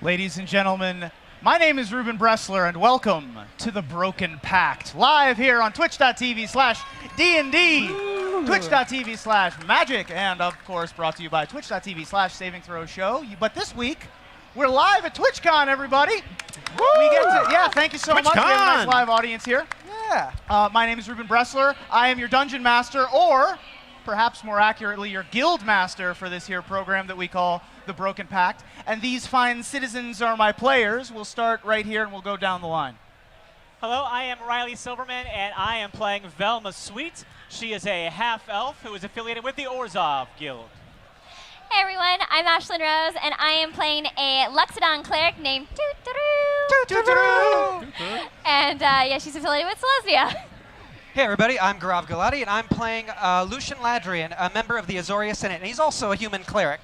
Ladies and gentlemen, my name is Reuben Bresler, and welcome to the Broken Pact, live here on twitch.tv/D&D, twitch.tv/magic, and of course brought to you by twitch.tv/Saving Throw Show. But this week, we're live at TwitchCon, everybody. We get to, thank you so much. We have a nice live audience here. Yeah. My name is Reuben Bresler. I am your Dungeon Master, or perhaps more accurately, your Guild Master for this here program that we call the Broken Pact. And these fine citizens are my players. We'll start right here and we'll go down the line. Hello, I am Riley Silverman, and I am playing Velma Sweet. She is a half-elf who is affiliated with the Orzhov Guild. Hey everyone, I'm Ashlen Rose, and I am playing a Luxodon cleric named Toot-Toot-Roo. And she's affiliated with Celestia. Hey everybody, I'm Gaurav Gulati, and I'm playing Lucian Ladrian, a member of the Azoria Senate, and he's also a human cleric.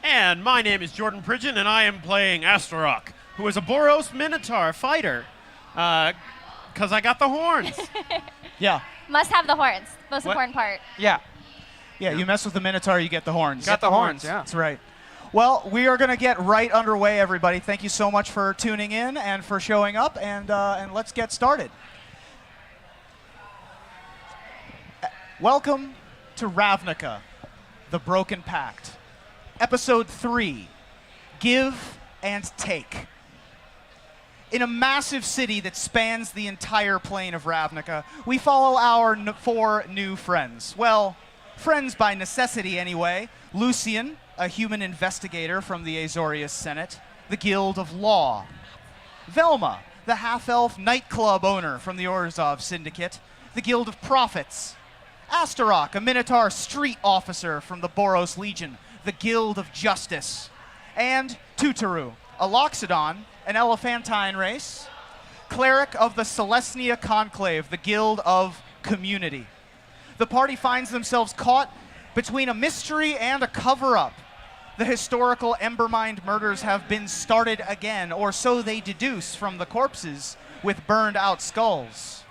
And my name is Jordan Pridgen, and I am playing Astaroth, who is a Boros Minotaur fighter, because I got the horns. Yeah. Must have the horns, most important part. Yeah. Yeah, you mess with the Minotaur, you get the horns. Got the horns, yeah. That's right. Well, we are going to get right underway, everybody. Thank you so much for tuning in and for showing up, and let's get started. Welcome to Ravnica, the Broken Pact. Episode 3, Give and Take. In a massive city that spans the entire plane of Ravnica, we follow our 4 new friends. Well, friends by necessity anyway. Lucian, a human investigator from the Azorius Senate, the Guild of Law. Velma, the half-elf nightclub owner from the Orzhov Syndicate, the Guild of Prophets. Astaroth, a Minotaur street officer from the Boros Legion, the Guild of Justice. And Toot-Toot-Roo, a Loxodon, an elephantine race, cleric of the Celestia Conclave, the Guild of Community. The party finds themselves caught between a mystery and a cover-up. The historical Embermind murders have been started again, or so they deduce from the corpses with burned-out skulls.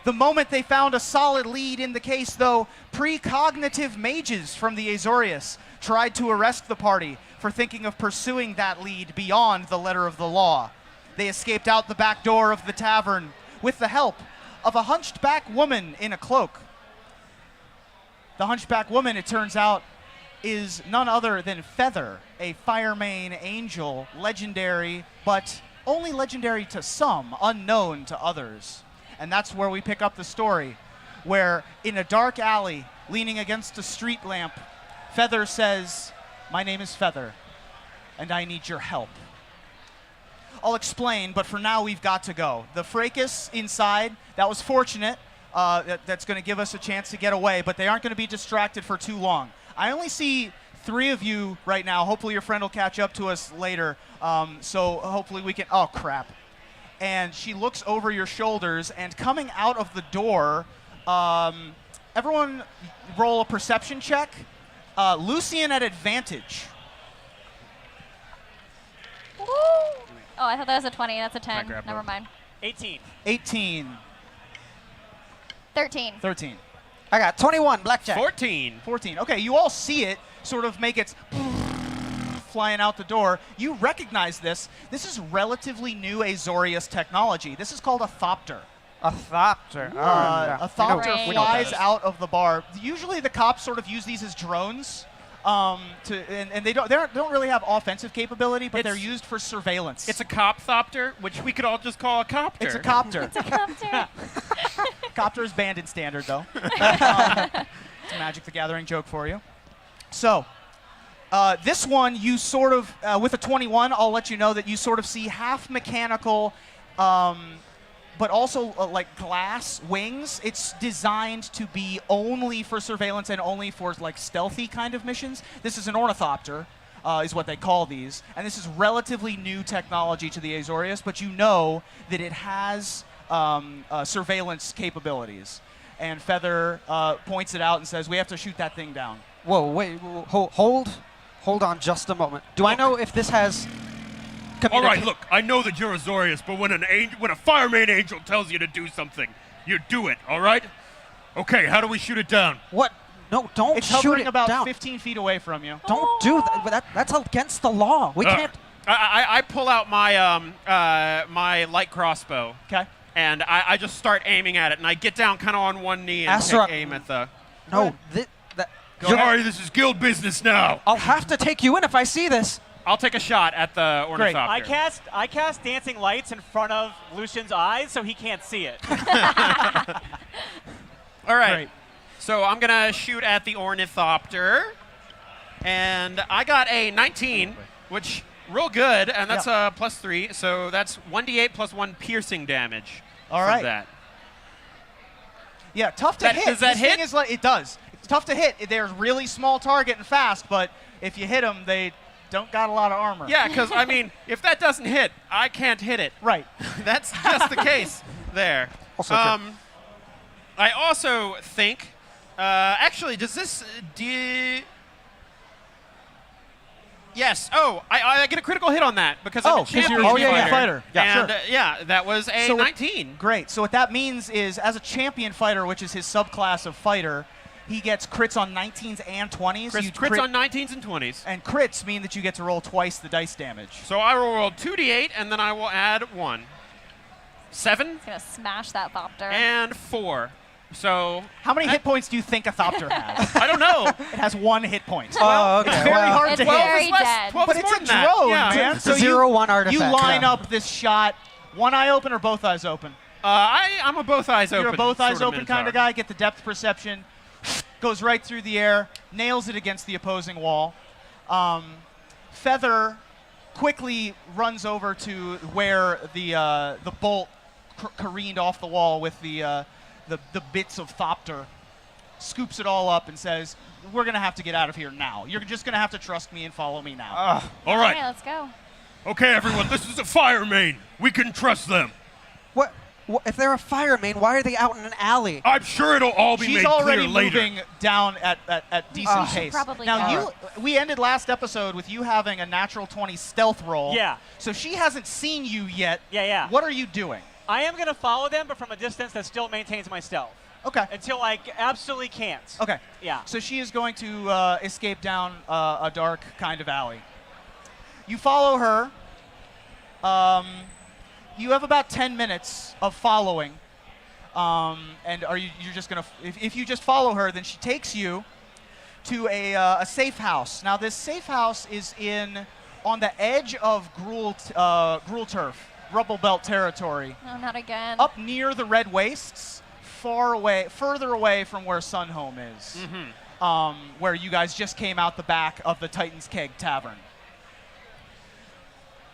The moment they found a solid lead in the case, though, precognitive mages from the Azorius tried to arrest the party for thinking of pursuing that lead beyond the letter of the law. They escaped out the back door of the tavern with the help of a hunchback woman in a cloak. The hunchback woman, it turns out, is none other than Feather, a Firemane angel, legendary, but only legendary to some, unknown to others. And that's where we pick up the story, where in a dark alley, leaning against a street lamp, Feather says, "My name is Feather, and I need your help." I'll explain, but for now we've got to go. The fracas inside, that was fortunate. That's going to give us a chance to get away, but they aren't going to be distracted for too long. I only see 3 of you right now. Hopefully your friend will catch up to us later, so hopefully we can... Oh, crap. And she looks over your shoulders, and coming out of the door, everyone roll a perception check. Lucian at advantage. Woo! Oh, I thought that was a 20. That's a 10. Never mind. 18. 18. 13. 13. I got 21, blackjack. 14. 14. Okay, you all see it sort of make its flying out the door. You recognize this. This is relatively new Azorius technology. This is called a thopter. A thopter. A thopter We know flies those. out of the bar. Usually the cops sort of use these as drones. And they don't really have offensive capability, but they're used for surveillance. It's a cop thopter, which we could all just call a copter. It's a copter. It's a copter. Copter is banned in standard, though. It's a Magic the Gathering joke for you. So, this one, you sort of, with a 21, I'll let you know that you sort of see half mechanical, but also like glass wings. It's designed to be only for surveillance and only for like stealthy kind of missions. This is an ornithopter, is what they call these. And this is relatively new technology to the Azorius, but you know that it has surveillance capabilities. And Feather points it out and says, "We have to shoot that thing down." Whoa, wait, hold on just a moment. Do I know if this has All right, look, I know that you're Azorius, but when a Firemane angel tells you to do something, you do it, all right? Okay, how do we shoot it down? What? No, don't It's shoot hovering it about down. 15 feet away from you. Don't do that. That's against the law. We can't. I pull out my my light crossbow. Okay. And I just start aiming at it, and I get down kind of on one knee and Astro- take aim at the. No, Sorry, this is guild business now. I'll have to take you in if I see this. I'll take a shot at the ornithopter. I cast dancing lights in front of Lucian's eyes so he can't see it. All right. Great. So I'm gonna shoot at the ornithopter, and I got a 19, which real good, and that's a +3. So that's 1d8 plus 1 piercing damage. All from right. That. Yeah, tough to That- hit. does that This thing hit? is like, it does. It's tough to hit. They're really small target and fast, but if you hit them, they don't got a lot of armor. Yeah, because I mean, if that doesn't hit, I can't hit it. Right. That's just the case there. Also true. I also think, actually, does this Yes. Oh, I get a critical hit on that because I'm a 'cause you're champion a champion fighter. fighter. Yeah, and sure. yeah, that was a So what- 19. Great. So what that means is, as a champion fighter, which is his subclass of fighter, he gets crits on 19s and 20s. You Crits crit- on 19s and 20s. and crits mean that you get to roll twice the dice damage. So I will roll 2d8, and then I will add 1. 7 It's gonna smash that Thopter. and 4. So How many hit points do you think a Thopter has? I don't know. It has 1 hit point. Oh, okay. It's very well, hard It's to Well, hit. very it's less- dead. 12 But is it's more a than that. drone, Yeah. man. It's a 0-1 artifact. You line yeah. up this shot, one eye open or both eyes open? I'm a both eyes open. You're a both eyes sort of open kind of minotaur. guy. Get the depth perception, goes right through the air, nails it against the opposing wall. Feather quickly runs over to where the bolt careened off the wall with the bits of Thopter, scoops it all up and says, "We're gonna have to get out of here now. You're just gonna have to trust me and follow me now." All All right. right, let's go. Okay, everyone. This is a fire main. We can trust them. What? If they're a fire main, why are they out in an alley? I'm sure it'll all be She's made already clear later. moving down at decent pace. probably Now go. we ended last episode with you having a natural 20 stealth roll. Yeah. So she hasn't seen you yet. Yeah. What are you doing? I am going to follow them, but from a distance that still maintains my stealth. Okay. Until I absolutely can't. Okay. Yeah. So she is going to escape down a dark kind of alley. You follow her. You have about 10 minutes of following. And you're just going to, if you just follow her, then she takes you to a safe house. Now this safe house is on the edge of Gruul turf, Rubble Belt territory. No, not again. Up near the Red Wastes, further away from where Sunhome is, where you guys just came out the back of the Titan's Keg Tavern.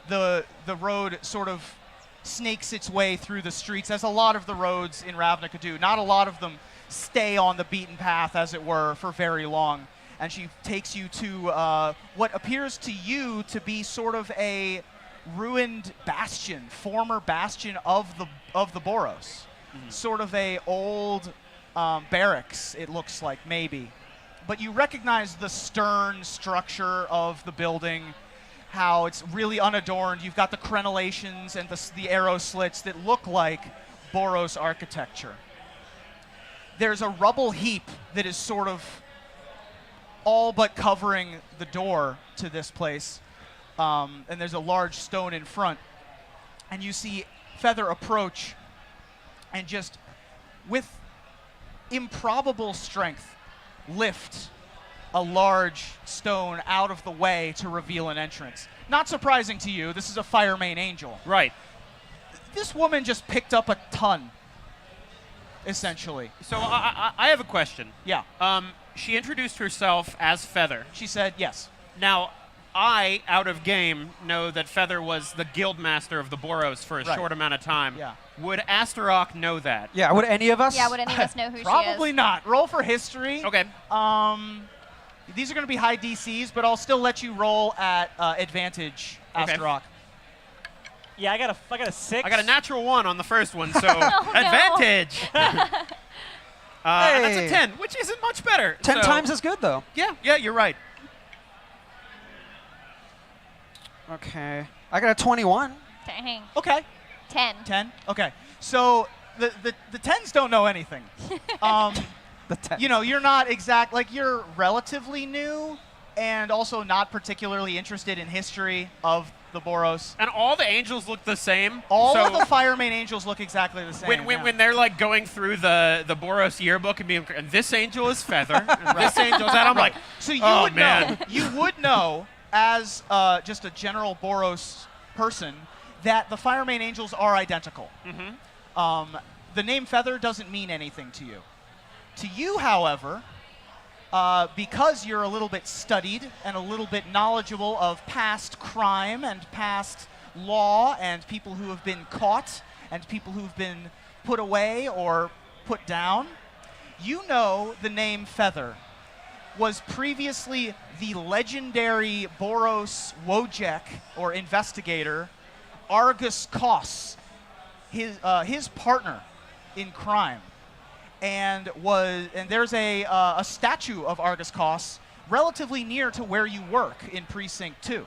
The road sort of snakes its way through the streets, as a lot of the roads in Ravnica do. Not a lot of them stay on the beaten path, as it were, for very long. And she takes you to what appears to you to be sort of a ruined bastion, former bastion of the Boros. Sort of a old barracks, it looks like, maybe. But you recognize the stern structure of the building, how it's really unadorned. You've got the crenellations and the arrow slits that look like Boros architecture. There's a rubble heap that is sort of all but covering the door to this place. And there's a large stone in front. And you see Feather approach and just, with improbable strength, lift a large stone out of the way to reveal an entrance. Not surprising to you, this is a fire main angel. Right. This woman just picked up a ton, essentially. So I have a question. Yeah. She introduced herself as Feather. She said yes. Now, I, out of game, know that Feather was the guild master of the Boros for a Right. short amount of time. Yeah. Would Astaroth know that? Yeah, would any of us? Yeah, would any of us know who she is? Probably not. Roll for history. Okay. These are going to be high DCs, but I'll still let you roll at advantage, Okay. Astaroth. Yeah, I got a 6. I got a natural 1 on the first one, so no. advantage. And that's a Hey. 10, which isn't much better. 10 So- times as good, though. Yeah, you're right. Okay. I got a 21. Dang. Okay. 10. 10? Okay. So the 10s don't know anything. The 10. You know, you're not you're relatively new, and also not particularly interested in history of the Boros. And all the angels look the same. All so of the Fire Main angels look exactly the same. when they're like going through the Boros yearbook and being, and this angel is Feather, and this angel is that, I'm like, So you oh, would man. know. You would know as just a general Boros person that the Fire Main angels are identical. The name Feather doesn't mean anything to you. To you, however, because you're a little bit studied and a little bit knowledgeable of past crime and past law and people who have been caught and people who've been put away or put down, you know the name Feather was previously the legendary Boros Wojek, or investigator, Argus Kos, his partner in crime. And there's a statue of Argus Kos relatively near to where you work in Precinct 2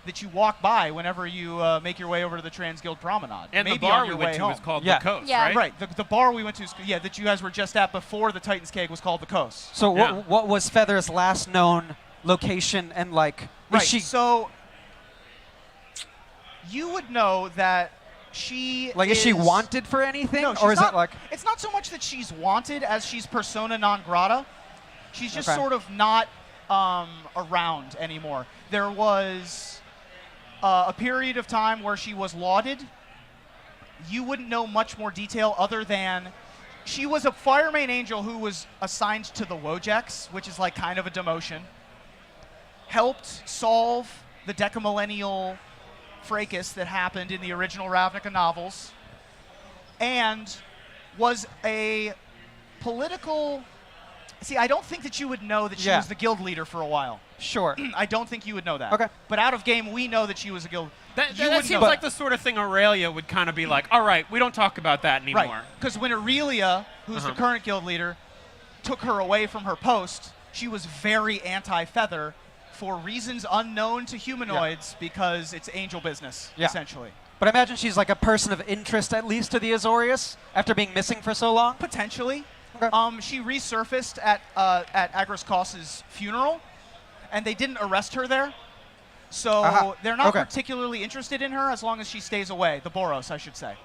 that you walk by whenever you make your way over to the Trans-Guild Promenade. And Maybe the bar on your we went way to home. was called Yeah. the Coast, Yeah. right? Right, the bar we went to, that you guys were just at before the Titan's Keg was called the Coast. So Yeah. what was Feather's last known location and like? Right, Is she so you would know that she is she wanted for anything, No, or she's is not, it like? It's not so much that she's wanted as she's persona non grata. She's just Okay. sort of not around anymore. There was a period of time where she was lauded. You wouldn't know much more detail other than she was a Fire Main angel who was assigned to the Wojeks, which is like kind of a demotion. Helped solve the decamillennial fracas that happened in the original Ravnica novels, and was a political... See, I don't think that you would know that she Yeah. was the guild leader for a while. Sure. I don't think you would know that. Okay. But out of game, we know that she was a guild. That You wouldn't seems know like that. the sort of thing Aurelia would kind of be like, all right, we don't talk about that anymore. Right. Because when Aurelia, who's the current guild leader, took her away from her post, she was very anti-Feather for reasons unknown to humanoids because it's angel business, Yeah. essentially. But I imagine she's like a person of interest at least to the Azorius after being missing for so long. Potentially. Okay. She resurfaced at Agris Kos's funeral, and they didn't arrest her there. So they're not Okay. particularly interested in her as long as she stays away. The Boros, I should say.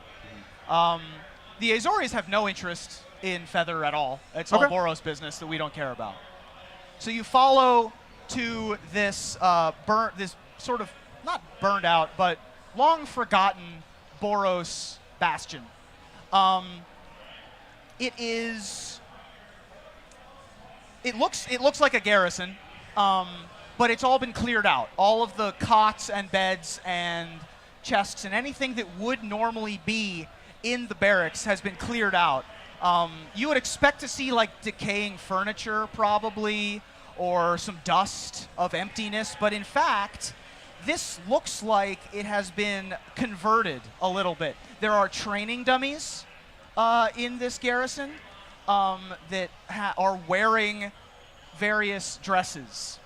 The Azorius have no interest in Feather at all. It's all Okay. Boros business that we don't care about. So you follow to this this sort of, not burned out, but long forgotten Boros bastion. It looks like a garrison, but it's all been cleared out. All of the cots and beds and chests and anything that would normally be in the barracks has been cleared out. You would expect to see like decaying furniture probably, or some dust of emptiness, but in fact, this looks like it has been converted a little bit. There are training dummies in this garrison that are wearing various dresses.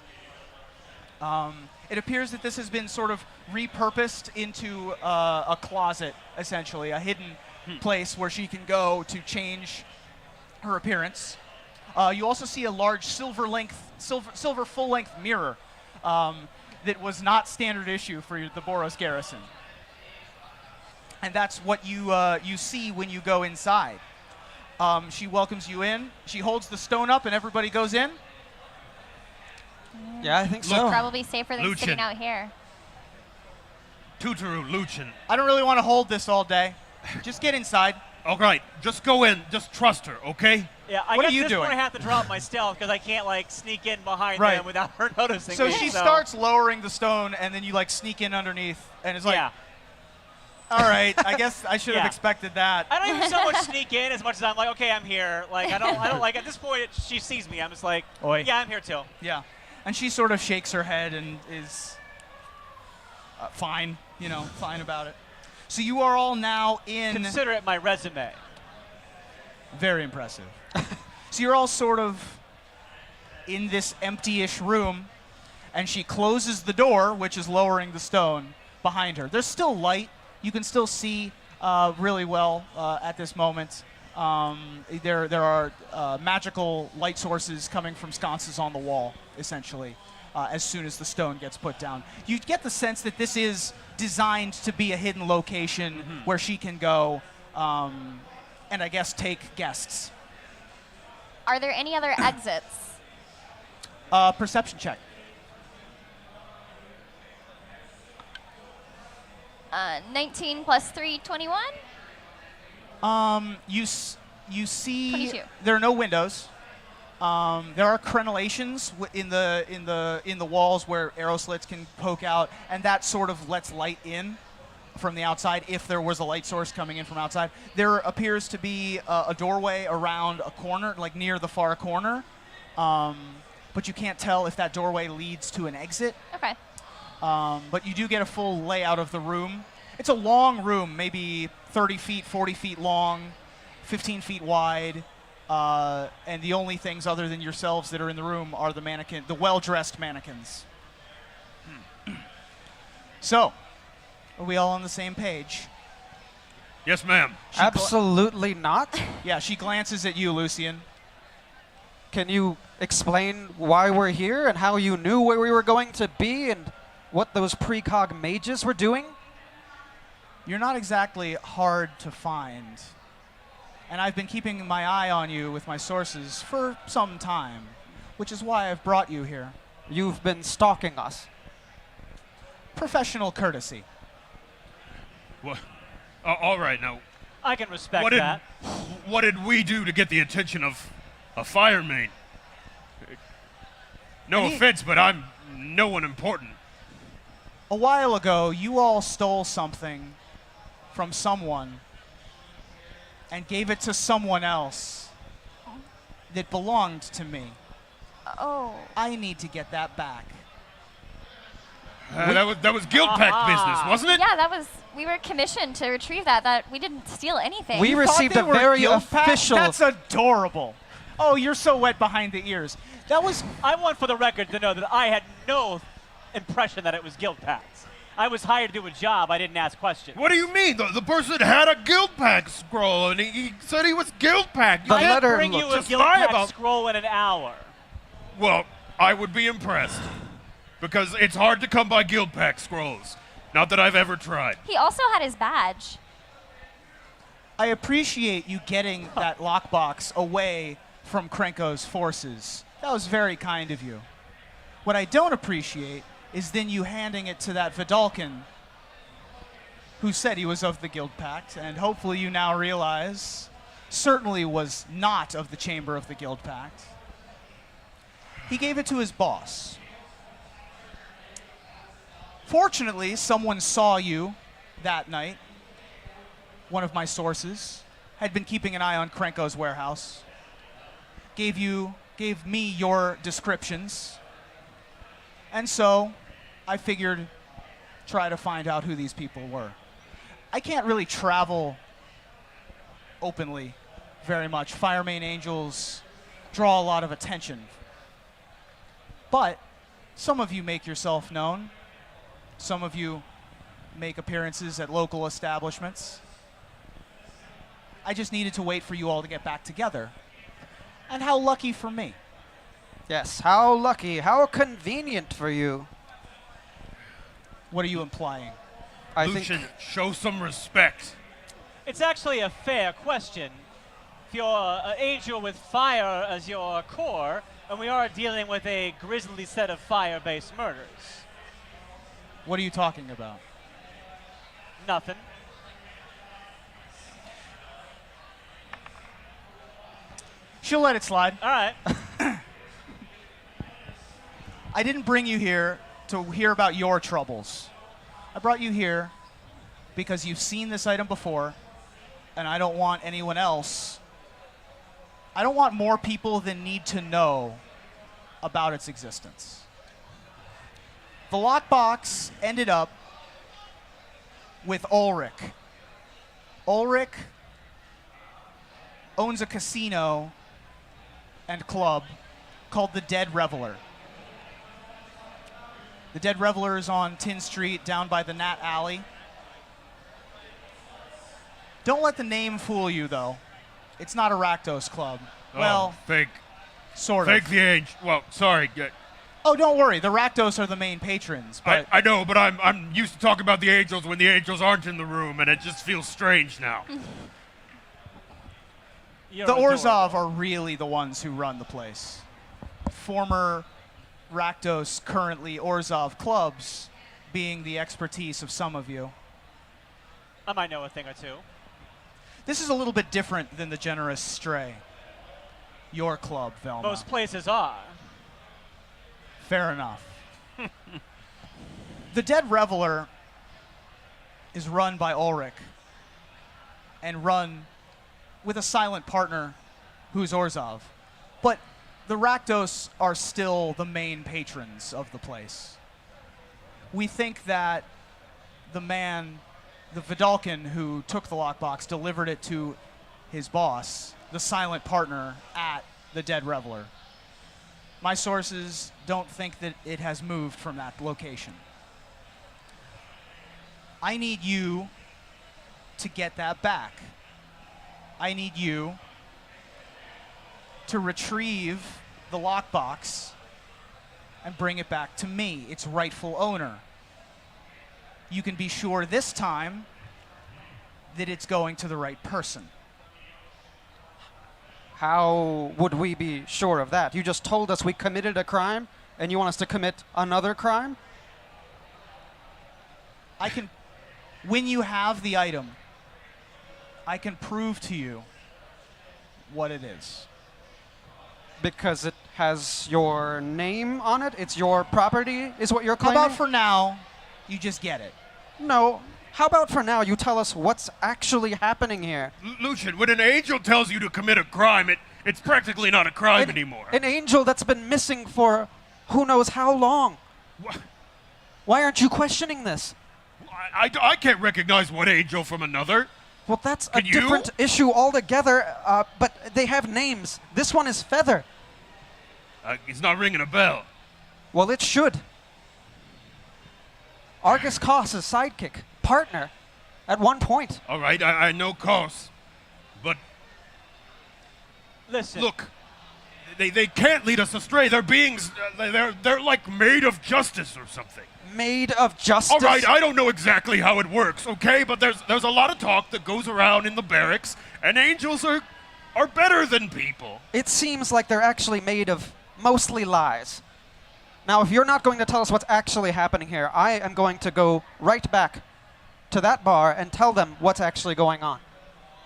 It appears that this has been sort of repurposed into a closet, essentially, a hidden place where she can go to change her appearance. You also see a large silver full-length mirror that was not standard issue for the Boros garrison. And that's what you see when you go inside. She welcomes you in. She holds the stone up and everybody goes in. Yeah, I think so. Probably safer than Luchin. sitting out here. Tutoru Luchin. I don't really want to hold this all day. Just get inside. All right, just go in. Just trust her, okay? Yeah, I What guess are you at this doing? point I have to drop my stealth because I can't like sneak in behind Right. them without her noticing. So me, she starts lowering the stone, and then you like sneak in underneath, and it's like, Yeah. all right, I guess I should have Yeah. expected that. I don't even so much sneak in as much as I'm like, okay, I'm here. Like I don't like at this point she sees me. I'm just like, Oi. yeah, I'm here too. Yeah. And she sort of shakes her head and is fine, fine about it. So you are all now in... Consider it my resume. Very impressive. So you're all sort of in this empty-ish room, and she closes the door, which is lowering the stone behind her. There's still light. You can still see really well at this moment. There are magical light sources coming from sconces on the wall, essentially. as soon as the stone gets put down. You get the sense that this is designed to be a hidden location where she can go and I guess take guests. Are there any other exits? Perception check. 19 plus 3, 21? You see 22. there are no windows. There are crenellations in the walls where arrow slits can poke out, and that sort of lets light in from the outside if there was a light source coming in from outside. There appears to be a doorway around a corner, like near the far corner, but you can't tell if that doorway leads to an exit. Okay. But you do get a full layout of the room. It's a long room, maybe 30 feet, 40 feet long, 15 feet wide. And the only things other than yourselves that are in the room are the well-dressed mannequins. So, are we all on the same page? Yes, ma'am. Absolutely not. Yeah, she glances at you, Lucian. Can you explain why we're here and how you knew where we were going to be and what those precog mages were doing? You're not exactly hard to find. And I've been keeping my eye on you with my sources for some time, which is why I've brought you here. You've been stalking us. Professional courtesy. What? All right, now, I can respect what did that. what did we do to get the attention of a fire main? No offense, but I'm no one important. A while ago, you all stole something from someone and gave it to someone else that belonged to me. Oh. I need to get that back. That was Guild Pact business, wasn't it? Yeah, we were commissioned to retrieve that we didn't steal anything. We received a very Guild Pact? official... That's adorable. Oh, you're so wet behind the ears. That was... I want for the record to know that I had no impression that it was Guild Pact. I was hired to do a job. I didn't ask questions. What do you mean? The person had a Guild Pact scroll, and he said he was Guild Pact. The I letter can bring you a just Guild lie Pact about- scroll in an hour. Well, I would be impressed. Because it's hard to come by Guild Pact scrolls. Not that I've ever tried. He also had his badge. I appreciate you getting that lockbox away from Krenko's forces. That was very kind of you. What I don't appreciate is then you handing it to that Vidalkin who said he was of the Guild Pact, and hopefully you now realize certainly was not of the Chamber of the Guild Pact. He gave it to his boss. Fortunately, someone saw you that night. One of my sources had been keeping an eye on Krenko's warehouse. Gave me your descriptions. And so I figured try to find out who these people were. I can't really travel openly very much. Fire Main Angels draw a lot of attention. But some of you make yourself known. Some of you make appearances at local establishments. I just needed to wait for you all to get back together. And how lucky for me. Yes, how lucky, how convenient for you. What are you implying? I Lucian, think show some respect. It's actually a fair question. If you're an angel with fire as your core, and we are dealing with a grisly set of fire-based murders. What are you talking about? Nothing. She'll let it slide. All right. I didn't bring you here to hear about your troubles. I brought you here because you've seen this item before, and I don't want anyone else. I don't want more people than need to know about its existence. The lockbox ended up with Ulrich. Ulrich owns a casino and club called the Dead Reveler. The Dead Reveler is on Tin Street down by the Nat Alley. Don't let the name fool you, though. It's not a Rakdos club. Well, fake. sort of. Fake the age. Well, sorry. Oh, don't worry. The Rakdos are the main patrons. But I know, but I'm used to talking about the angels when the angels aren't in the room, and it just feels strange now. You're the adorable. Orzhov are really the ones who run the place. Former Rakdos, currently Orzhov clubs being the expertise of some of you. I might know a thing or two. This is a little bit different than the Generous Stray. Your club, Velma. Most places are. Fair enough. The Dead Reveler is run by Ulrich and run with a silent partner who's Orzhov. But the Rakdos are still the main patrons of the place. We think that the man, the Vidalkin who took the lockbox, delivered it to his boss, the silent partner at the Dead Reveler. My sources don't think that it has moved from that location. I need you to get that back. I need you to retrieve the lockbox and bring it back to me, its rightful owner. You can be sure this time that it's going to the right person. How would we be sure of that? You just told us we committed a crime, and you want us to commit another crime? I can, when you have the item, I can prove to you what it is. Because it has your name on it? It's your property, is what you're How claiming? about for now, you just get it? No. How about for now you tell us what's actually happening here? Lucian, when an angel tells you to commit a crime, it's practically not a crime anymore. An angel that's been missing for who knows how long. Wha- Why aren't you questioning this? I can't recognize one angel from another. Well, that's a Can you? different issue altogether, but they have names. This one is Feather. It's not ringing a bell. Well, it should. Argus Koss' sidekick, partner, at one point. All right, I know Kos, but Listen. look, they can't lead us astray. They're beings. They're like made of justice or something. Made of justice. All right, I don't know exactly how it works, okay? But there's a lot of talk that goes around in the barracks, and angels are better than people. It seems like they're actually made of mostly lies. Now, if you're not going to tell us what's actually happening here, I am going to go right back to that bar and tell them what's actually going on.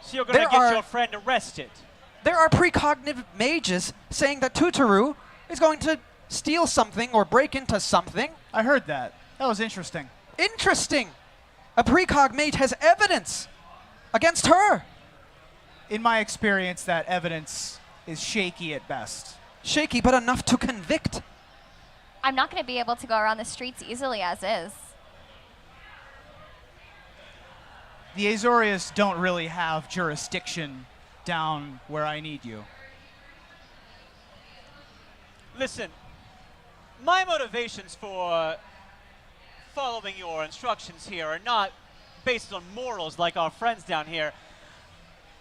So you're going to There get are- your friend arrested. There are precognitive mages saying that Tutaru is going to steal something or break into something. I heard that. That was interesting. Interesting. A precog mage has evidence against her. In my experience, that evidence is shaky at best. Shaky, but enough to convict. I'm not going to be able to go around the streets easily as is. The Azorius don't really have jurisdiction down where I need you. Listen, my motivations for following your instructions here are not based on morals like our friends down here.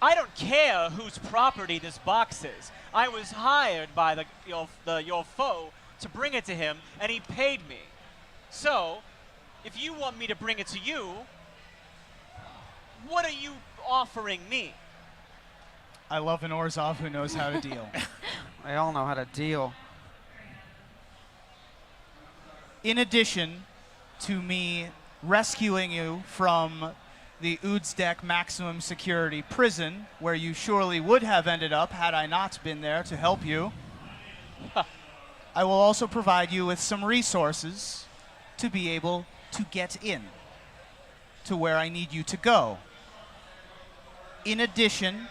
I don't care whose property this box is. I was hired by your foe to bring it to him, and he paid me. So, if you want me to bring it to you, what are you offering me? I love an Orzhov who knows how to deal. They all know how to deal. In addition to me rescuing you from the Uzdek maximum security prison, where you surely would have ended up had I not been there to help you, I will also provide you with some resources to be able to get in to where I need you to go. In addition,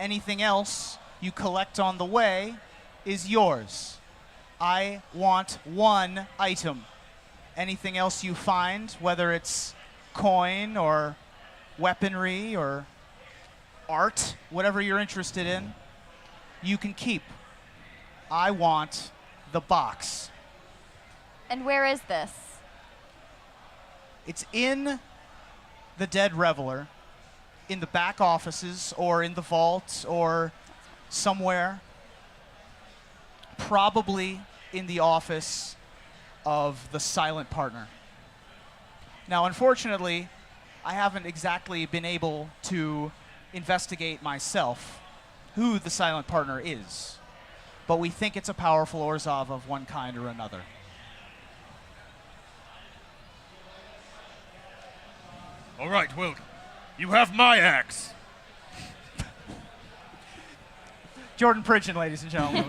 anything else you collect on the way is yours. I want one item. Anything else you find, whether it's coin or weaponry or art, whatever you're interested in, you can keep. I want the box. And where is this? It's in the Dead Reveler, in the back offices or in the vault or somewhere. Probably in the office of the silent partner. Now, unfortunately, I haven't exactly been able to investigate myself who the silent partner is, but we think it's a powerful Orzhov of one kind or another. All right, well, you have my axe. Jordan Pridgen, ladies and gentlemen.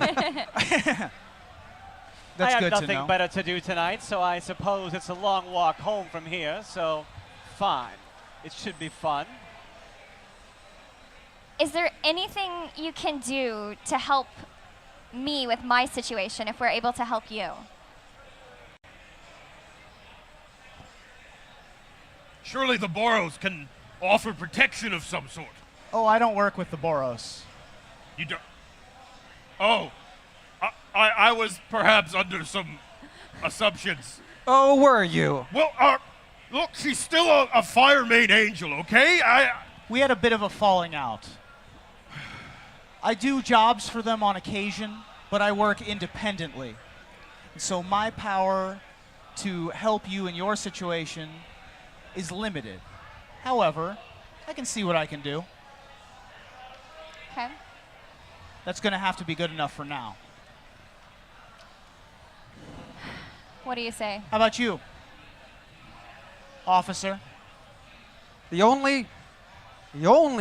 That's I have good to nothing know. better to do tonight, so I suppose it's a long walk home from here, so fine. It should be fun. Is there anything you can do to help me with my situation if we're able to help you? Surely the Boros can offer protection of some sort. Oh, I don't work with the Boros. You don't. Oh, I was perhaps under some assumptions. Oh, were you? Well, look, she's still a fire main angel, okay? We had a bit of a falling out. I do jobs for them on occasion, but I work independently. And so my power to help you in your situation is limited. However, I can see what I can do. Okay. That's going to have to be good enough for now. What do you say? How about you, officer? The only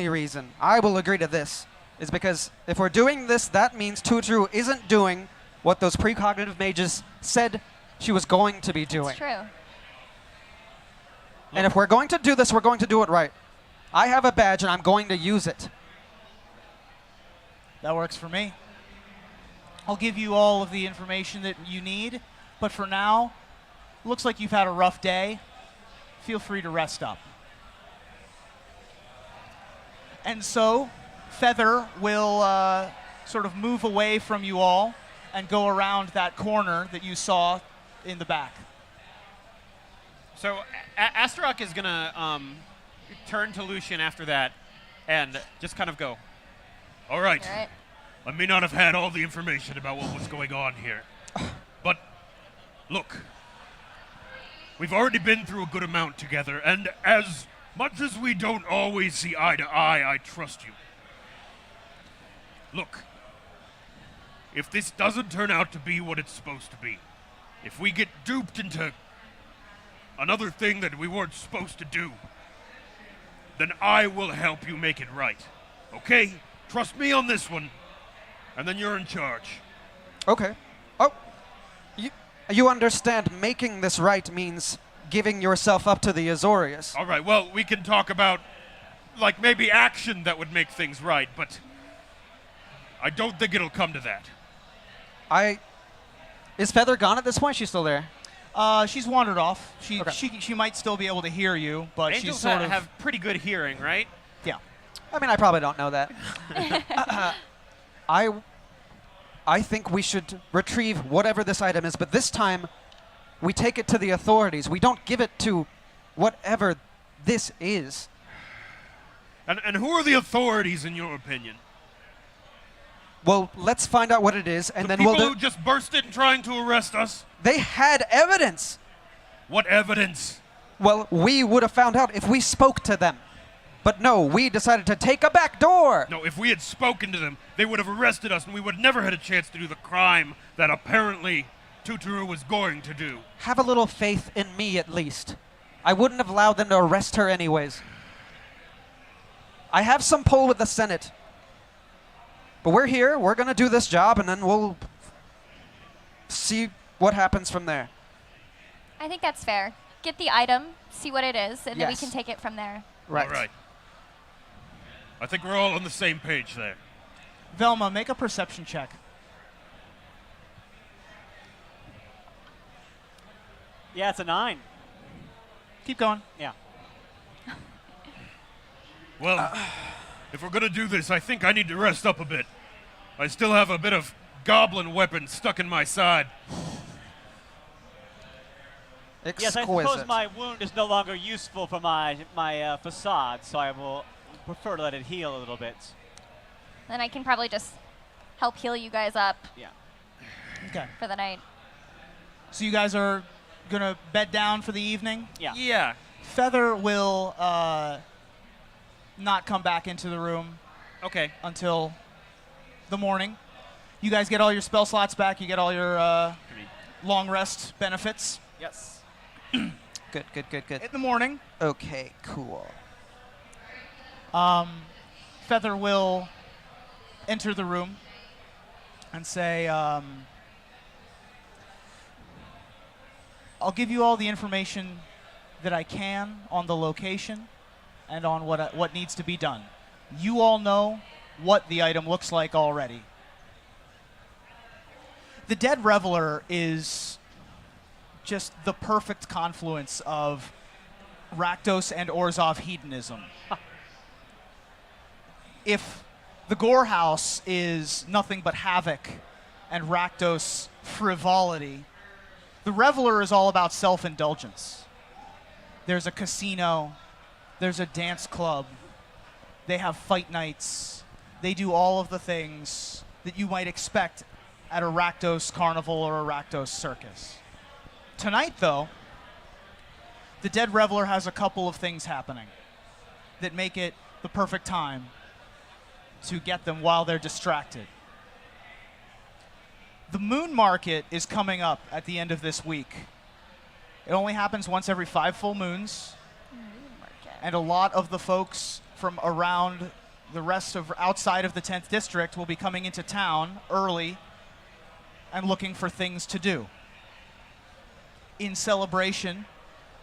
reason I will agree to this is because if we're doing this, that means Tutru isn't doing what those precognitive mages said she was going to be doing. It's true. And if we're going to do this, we're going to do it right. I have a badge and I'm going to use it. That works for me. I'll give you all of the information that you need, but for now, looks like you've had a rough day. Feel free to rest up. And so, Feather will sort of move away from you all and go around that corner that you saw in the back. So Astaroth is going to turn to Lucian after that and just kind of go, All right. All right. I may not have had all the information about what was going on here. But, look. We've already been through a good amount together, and as much as we don't always see eye to eye, I trust you. Look. If this doesn't turn out to be what it's supposed to be, if we get duped into another thing that we weren't supposed to do, then I will help you make it right. Okay? Trust me on this one. And then you're in charge. Okay. Oh, you understand making this right means giving yourself up to the Azorius. All right, well, we can talk about, like, maybe action that would make things right, but I don't think it'll come to that. Is Feather gone at this point? She's still there. She's wandered off. Okay. She might still be able to hear you, but Angels she's sort of have pretty good hearing, right? yeah. I mean, I probably don't know that. I think we should retrieve whatever this item is, but this time we take it to the authorities. We don't give it to whatever this is. And who are the authorities, in your opinion? Well, let's find out what it is, and The then people we'll who just burst in trying to arrest us? They had evidence. What evidence? Well, we would have found out if we spoke to them. But no, we decided to take a back door. No, if we had spoken to them, they would have arrested us, and we would have never had a chance to do the crime that apparently Tuturu was going to do. Have a little faith in me, at least. I wouldn't have allowed them to arrest her anyways. I have some pull with the Senate. But we're here, we're going to do this job, and then we'll see what happens from there. I think that's fair. Get the item, see what it is, and then we Yes. can take it from there. Right. All right. I think we're all on the same page there. Velma, make a perception check. Yeah, it's a 9. Keep going. Yeah. Well, if we're going to do this, I think I need to rest up a bit. I still have a bit of goblin weapon stuck in my side. Yes, I Exquisite. suppose my wound is no longer useful for my facade, so I will prefer to let it heal a little bit. Then I can probably just help heal you guys up Yeah. Okay. for the night. So you guys are gonna bed down for the evening? Yeah. Yeah. Feather will not come back into the room Okay. until the morning. You guys get all your spell slots back. You get all your long rest benefits. Yes. Good. In the morning, Okay, cool. Feather will enter the room and say, I'll give you all the information that I can on the location and on what needs to be done. You all know what the item looks like already. The Dead Reveler is just the perfect confluence of Rakdos and Orzhov hedonism. If the Gore House is nothing but havoc and Rakdos frivolity, the Reveler is all about self-indulgence. There's a casino, there's a dance club, they have fight nights, they do all of the things that you might expect at a Rakdos carnival or a Rakdos circus. Tonight, though, the Dead Reveler has a couple of things happening that make it the perfect time to get them while they're distracted. The Moon Market is coming up at the end of this week. It only happens once every 5 full moons, and a lot of the folks from around the rest of outside of the 10th district will be coming into town early and looking for things to do. In celebration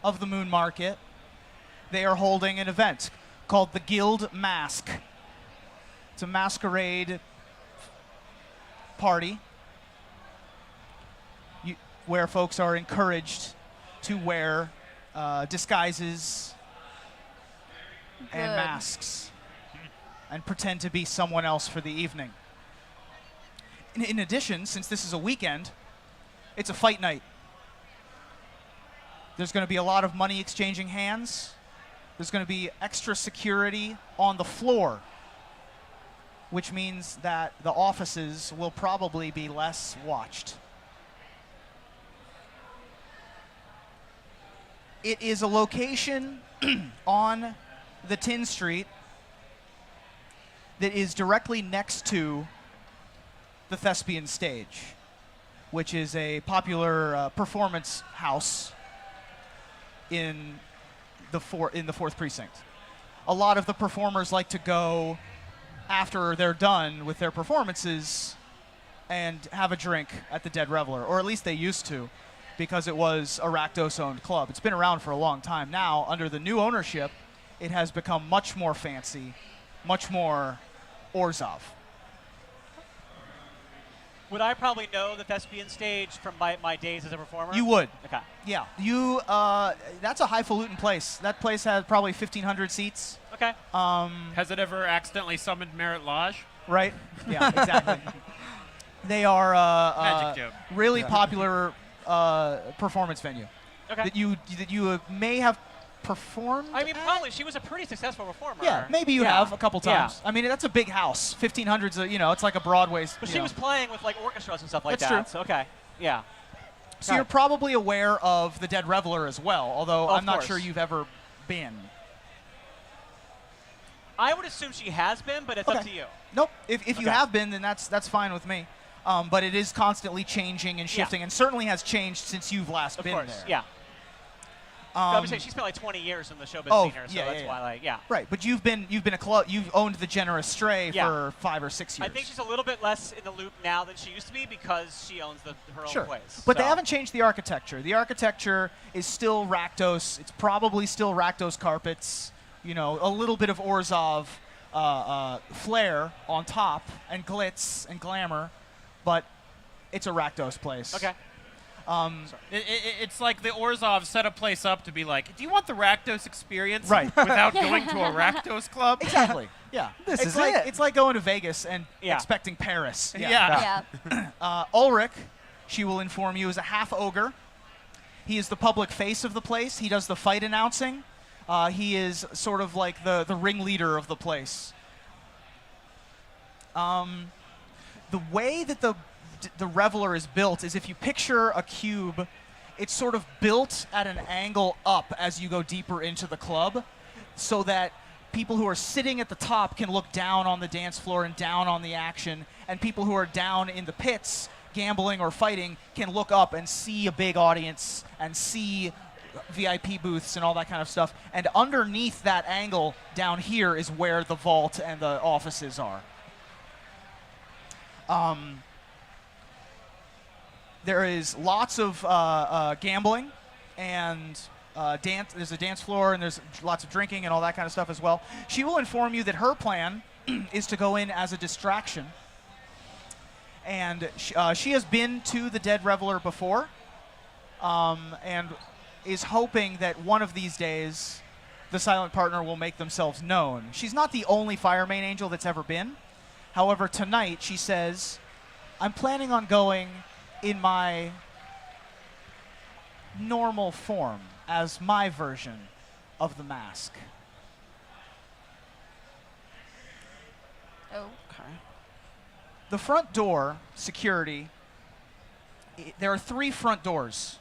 of the Moon Market, they are holding an event called the Guild Mask. It's a masquerade party where folks are encouraged to wear disguises and masks and pretend to be someone else for the evening. In addition, since this is a weekend, it's a fight night. There's going to be a lot of money exchanging hands. There's going to be extra security on the floor, which means that the offices will probably be less watched. It is a location on the Tin Street that is directly next to the Thespian Stage, which is a popular performance house in the 4th Precinct. A lot of the performers like to go after they're done with their performances and have a drink at the Dead Reveler, or at least they used to, because it was a Rakdos-owned club. It's been around for a long time. Now, under the new ownership, it has become much more fancy, much more Orzhov. Would I probably know the Thespian Stage from my days as a performer? You would. Okay. Yeah. You. That's a highfalutin place. That place has probably 1,500 seats. Okay. Has it ever accidentally summoned Merit Lodge? Right? Yeah, exactly. They are Magic joke. really popular performance venue Okay. that you may have performed. I mean, probably she was a pretty successful performer. Yeah, maybe you have a couple Yeah. times. I mean, that's a big house. 1,500's, it's like a Broadway. But she was playing with like orchestras and stuff like That's that. true. So, okay. Yeah. So Got you're it. probably aware of the Dead Reveler as well, although Of I'm not course. sure you've ever been. I would assume she has been, but it's up to you. Nope. If you Okay. have been, then that's fine with me. But it is constantly changing and shifting, and certainly has changed since you've last Of been course. there. Yeah. I would say she spent like 20 years in the showbiz scene here, so that's why, like, yeah. Right, but you've been a club. You've owned the Generous Stray Yeah. for 5 or 6 years. I think she's a little bit less in the loop now than she used to be because she owns her own place. But they So- haven't changed the architecture. The architecture is still Rakdos. It's probably still Rakdos carpets. A little bit of Orzhov flair on top and glitz and glamour, but it's a Rakdos place. Okay. It's like the Orzhov set a place up to be like, do you want the Rakdos experience? Right. Without going to a Rakdos club? Exactly. Yeah. This it's is like it. it's like going to Vegas and Yeah. expecting Paris. Yeah. Yeah. Ulrich, she will inform you, is a half ogre. He is the public face of the place. He does the fight announcing. He is sort of like the ringleader of the place. The way that the the Reveler is built is if you picture a cube, it's sort of built at an angle up as you go deeper into the club, so that people who are sitting at the top can look down on the dance floor and down on the action, and people who are down in the pits gambling or fighting can look up and see a big audience and see VIP booths and all that kind of stuff. And underneath that angle down here is where the vault and the offices are. There is lots of gambling and dance. There's a dance floor and there's lots of drinking and all that kind of stuff as well. She will inform you that her plan is to go in as a distraction. And she has been to the Dead Reveler before, and is hoping that one of these days the Silent Partner will make themselves known. She's not the only Fire Main Angel that's ever been. However, tonight she says, I'm planning on going in my normal form as my version of the mask. Oh. Okay. The front door, security, there are 3 front doors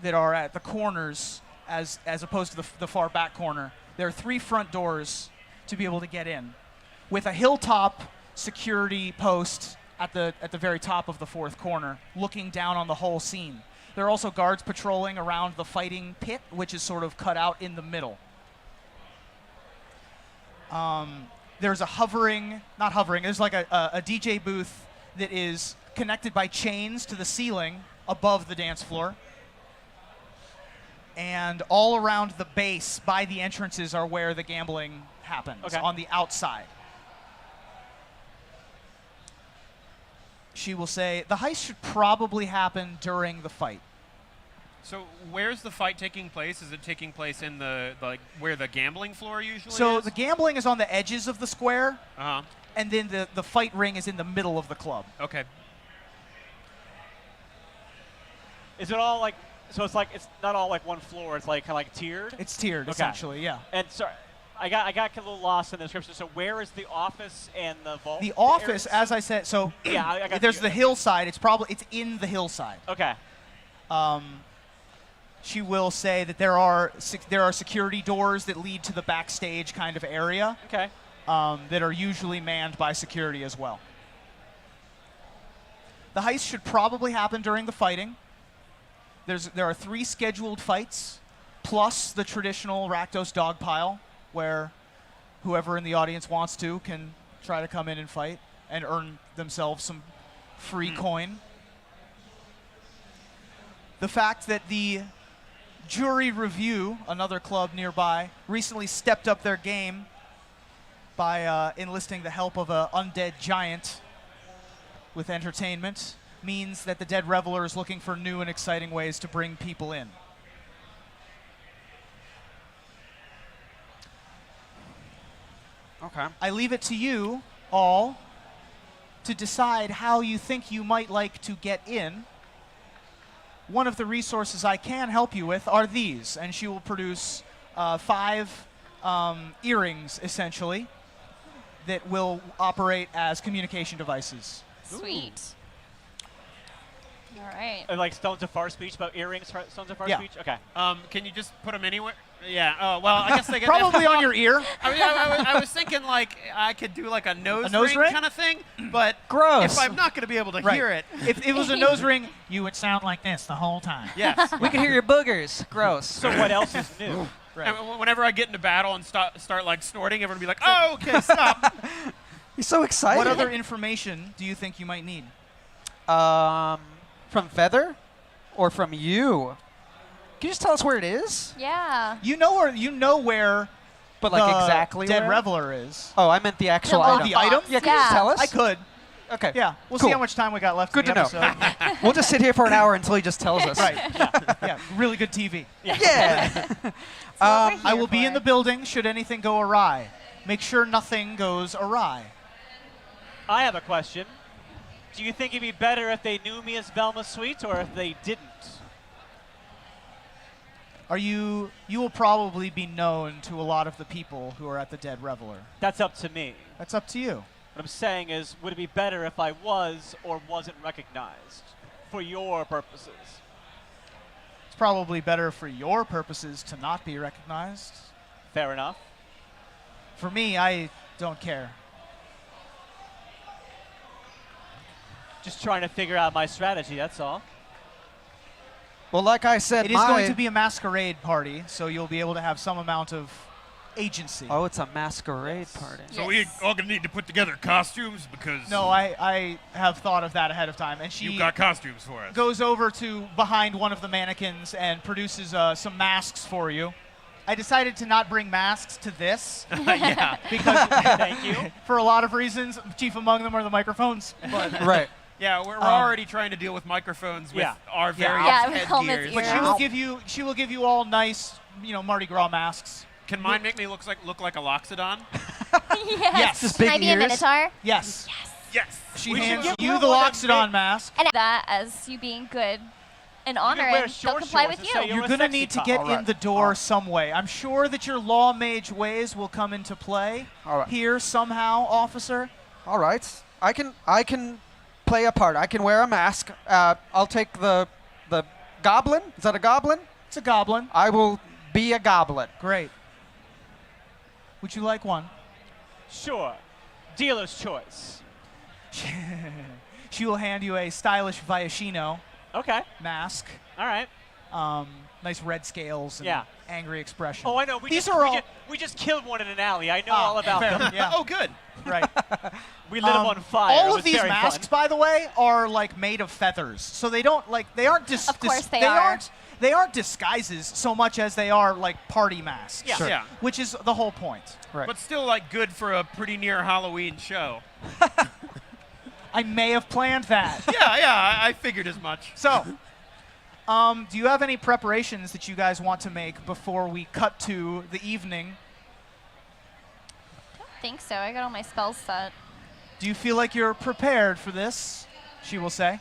that are at the corners as opposed to the far back corner. There are 3 front doors to be able to get in, with a hilltop security post at the very top of the 4th corner, looking down on the whole scene. There are also guards patrolling around the fighting pit, which is sort of cut out in the middle. There's there's like a DJ booth that is connected by chains to the ceiling above the dance floor. And all around the base by the entrances are where the gambling happens, on the outside. She will say, the heist should probably happen during the fight. So where's the fight taking place? Is it taking place in the where the gambling floor usually So is? the gambling is on the edges of the square, Uh-huh. and then the fight ring is in the middle of the club. Okay. Is it all like, so it's not all like one floor, it's like kind of like tiered? It's tiered, Okay. essentially, yeah. And sorry, I got a little lost in the description. So where is the office and the vault? The office, areas? as I said, so Yeah, I got there's you. the hillside. It's in the hillside. Okay. She will say that there are security doors that lead to the backstage kind of area Okay. that are usually manned by security as well. The heist should probably happen during the fighting. There are 3 scheduled fights, plus the traditional Rakdos dogpile, where whoever in the audience wants to can try to come in and fight and earn themselves some free coin. The fact that the Jury Review, another club nearby, recently stepped up their game by enlisting the help of an undead giant with entertainment means that the Dead Reveler is looking for new and exciting ways to bring people in. Okay. I leave it to you all to decide how you think you might like to get in. One of the resources I can help you with are these, and she will produce 5 earrings, essentially, that will operate as communication devices. Sweet. All right. Like Stones of Far Speech about earrings, Stones of Far Yeah. Speech? Okay. Can you just put them anywhere? Yeah. Oh, well, I guess they get Probably on your ear. I was thinking like I could do like a nose nose ring? kind of thing, but Gross. if I'm not going to be able to Right. hear it, If it was a nose ring, you would sound like this the whole time. yes. We can hear your boogers. Gross. So what else is new? And whenever I get into battle and start like snorting, everyone will be like, "Oh, okay, stop." He's so excited. What other information do you think you might need? From Feather? Or from you? Can you just tell us where it is? Yeah. You know where But like the exactly Dead where? Reveler is. Oh, I meant the actual little item. the item? Yeah, can you just Yeah. tell us? I could. Okay. Yeah. We'll Cool. see how much time we got left Good in to the know. episode. We'll just sit here for an hour until he just tells us. Right. Yeah. Really good TV. Yeah. I will be in the building should anything go awry. Make sure nothing goes awry. I have a question. Do you think it'd be better if they knew me as Velma Sweet or if they didn't? You will probably be known to a lot of the people who are at the Dead Reveler. That's up to me. That's up to you. What I'm saying is, would it be better if I was or wasn't recognized for your purposes? It's probably better for your purposes to not be recognized. Fair enough. For me, I don't care. Just trying to figure out my strategy, that's all. Well, like I said, It is going to be a masquerade party, so you'll be able to have some amount of agency. Oh, it's a masquerade party. So we all gonna need to put together costumes because No, I have thought of that ahead of time. And she you got costumes for us. goes over to behind one of the mannequins and produces some masks for you. I decided to not bring masks to this Yeah. because Thank you. for a lot of reasons, chief among them are the microphones. But, Right. Yeah, we're already trying to deal with microphones with Yeah. our various Yeah, with helmets, headgears. but ears. she will give you all nice, Mardi Gras masks. Can mine make me look like a loxodon? Yes. Just Can big I be a ears. minotaur? Yes. Yes. She We should hands give you her the one of Loxodon mask. And that as you being good and honor wear and short they'll comply shorts with and say you. you're You're a going to sexy need to cop. get All in right. the door some way. I'm sure that your law mage ways will come into play All right. here somehow, officer. All right. I can play a part. I can wear a mask. I'll take the goblin. Is that a goblin? It's a goblin. I will be a goblin. Great. Would you like one? Sure. Dealer's choice. She will hand you a stylish Viashino Okay. mask. All right. Nice red scales and Yeah. angry expression. Oh, I know. These are all We just killed one in an alley. I know all about fair, them. Yeah. Oh, good. Right. We lit them on fire. It All was of these very masks, fun. by the way, are like made of feathers, so they don't they aren't Of course they are. they aren't disguises so much as they are like party masks. Yeah. Sure. Yeah. Which is the whole point. Right. But still, like, good for a pretty near Halloween show. I may have planned that. Yeah, I figured as much. So, do you have any preparations that you guys want to make before we cut to the evening? I don't think so. I got all my spells set. Do you feel like you're prepared for this? She will say.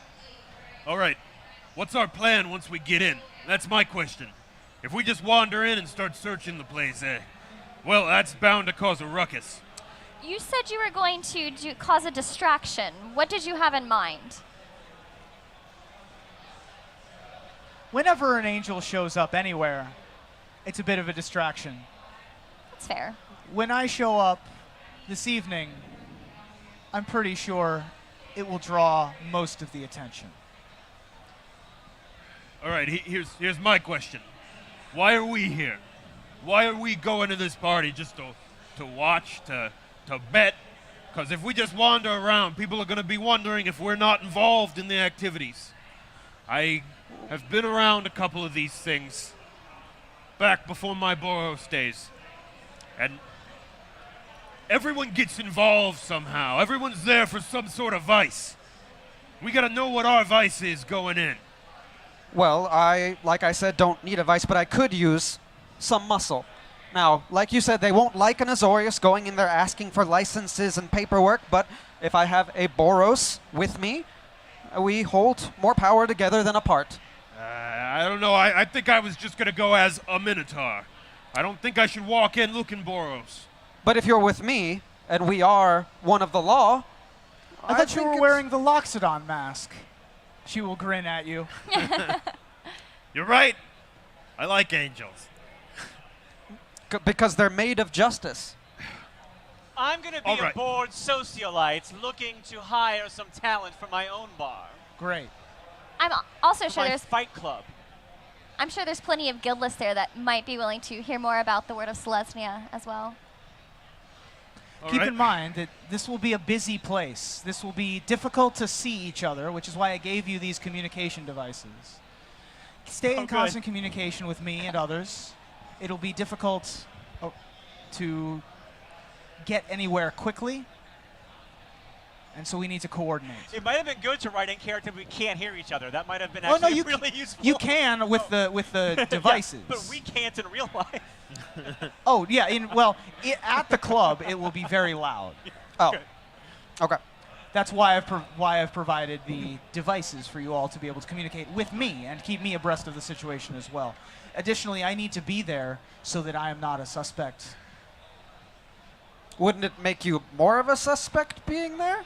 All right. What's our plan once we get in? That's my question. If we just wander in and start searching the place, well, that's bound to cause a ruckus. You said you were going to cause a distraction. What did you have in mind? Whenever an angel shows up anywhere, it's a bit of a distraction. That's fair. When I show up this evening, I'm pretty sure it will draw most of the attention. All right, here's my question. Why are we here? Why are we going to this party? Just to watch, to bet? Because if we just wander around, people are going to be wondering if we're not involved in the activities. I have been around a couple of these things back before my Boros days. And everyone gets involved somehow. Everyone's there for some sort of vice. We got to know what our vice is going in. Well, like I said, don't need a vice, but I could use some muscle. Now, like you said, they won't like an Azorius going in there asking for licenses and paperwork, but if I have a Boros with me, we hold more power together than apart. I don't know. I think I was just going to go as a Minotaur. I don't think I should walk in looking Boros. But if you're with me, and we are one of the law, I thought you think were it's- wearing the Loxodon mask. She will grin at you. You're right. I like angels. because they're made of justice. I'm going to be All a right. bored socialite looking to hire some talent for my own bar. Great. I'm also For sure my there's fight club. I'm sure there's plenty of guildlists there that might be willing to hear more about the word of Selesnya as well. All Keep right. in mind that this will be a busy place. This will be difficult to see each other, which is why I gave you these communication devices. Stay in Okay. constant communication with me and others. It'll be difficult to get anywhere quickly, and so we need to coordinate. It might have been good to write in character we can't hear each other. That might have been Oh, no, actually you really useful. You can with the Yeah, devices. but we can't in real life. Oh yeah, at the club it will be very loud. Oh, Okay. okay. That's why I've provided the devices for you all to be able to communicate with me and keep me abreast of the situation as well. Additionally, I need to be there so that I am not a suspect Wouldn't it make you more of a suspect being there?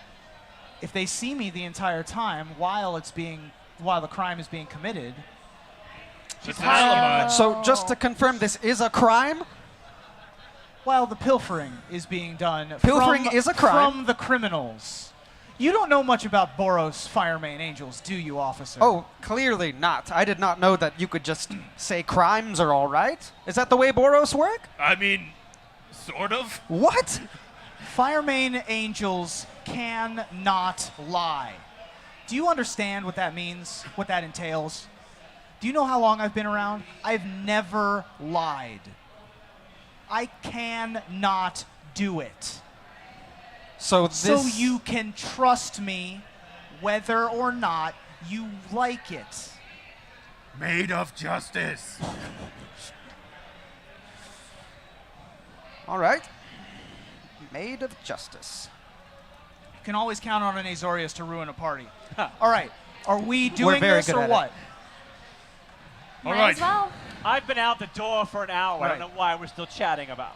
If they see me the entire time while the crime is being committed, That's an alibi. So just to confirm, this is a crime? while the pilfering is being done Pilfering is a crime. from the criminals. You don't know much about Boros Firemane Angels, do you, officer? Oh, clearly not. I did not know that you could just say crimes are all right. Is that the way Boros work? I mean, sort of. What? Firemane Angels cannot lie. Do you understand what that means? What that entails? Do you know how long I've been around? I've never lied. I cannot do it. So this... So you can trust me whether or not you like it. Made of justice. All right. Made of justice. You can always count on an Azorius to ruin a party. All right. Are we doing very this good or at it. what? All Might right. as well. I've been out the door for an hour. I Right. don't know why we're still chatting about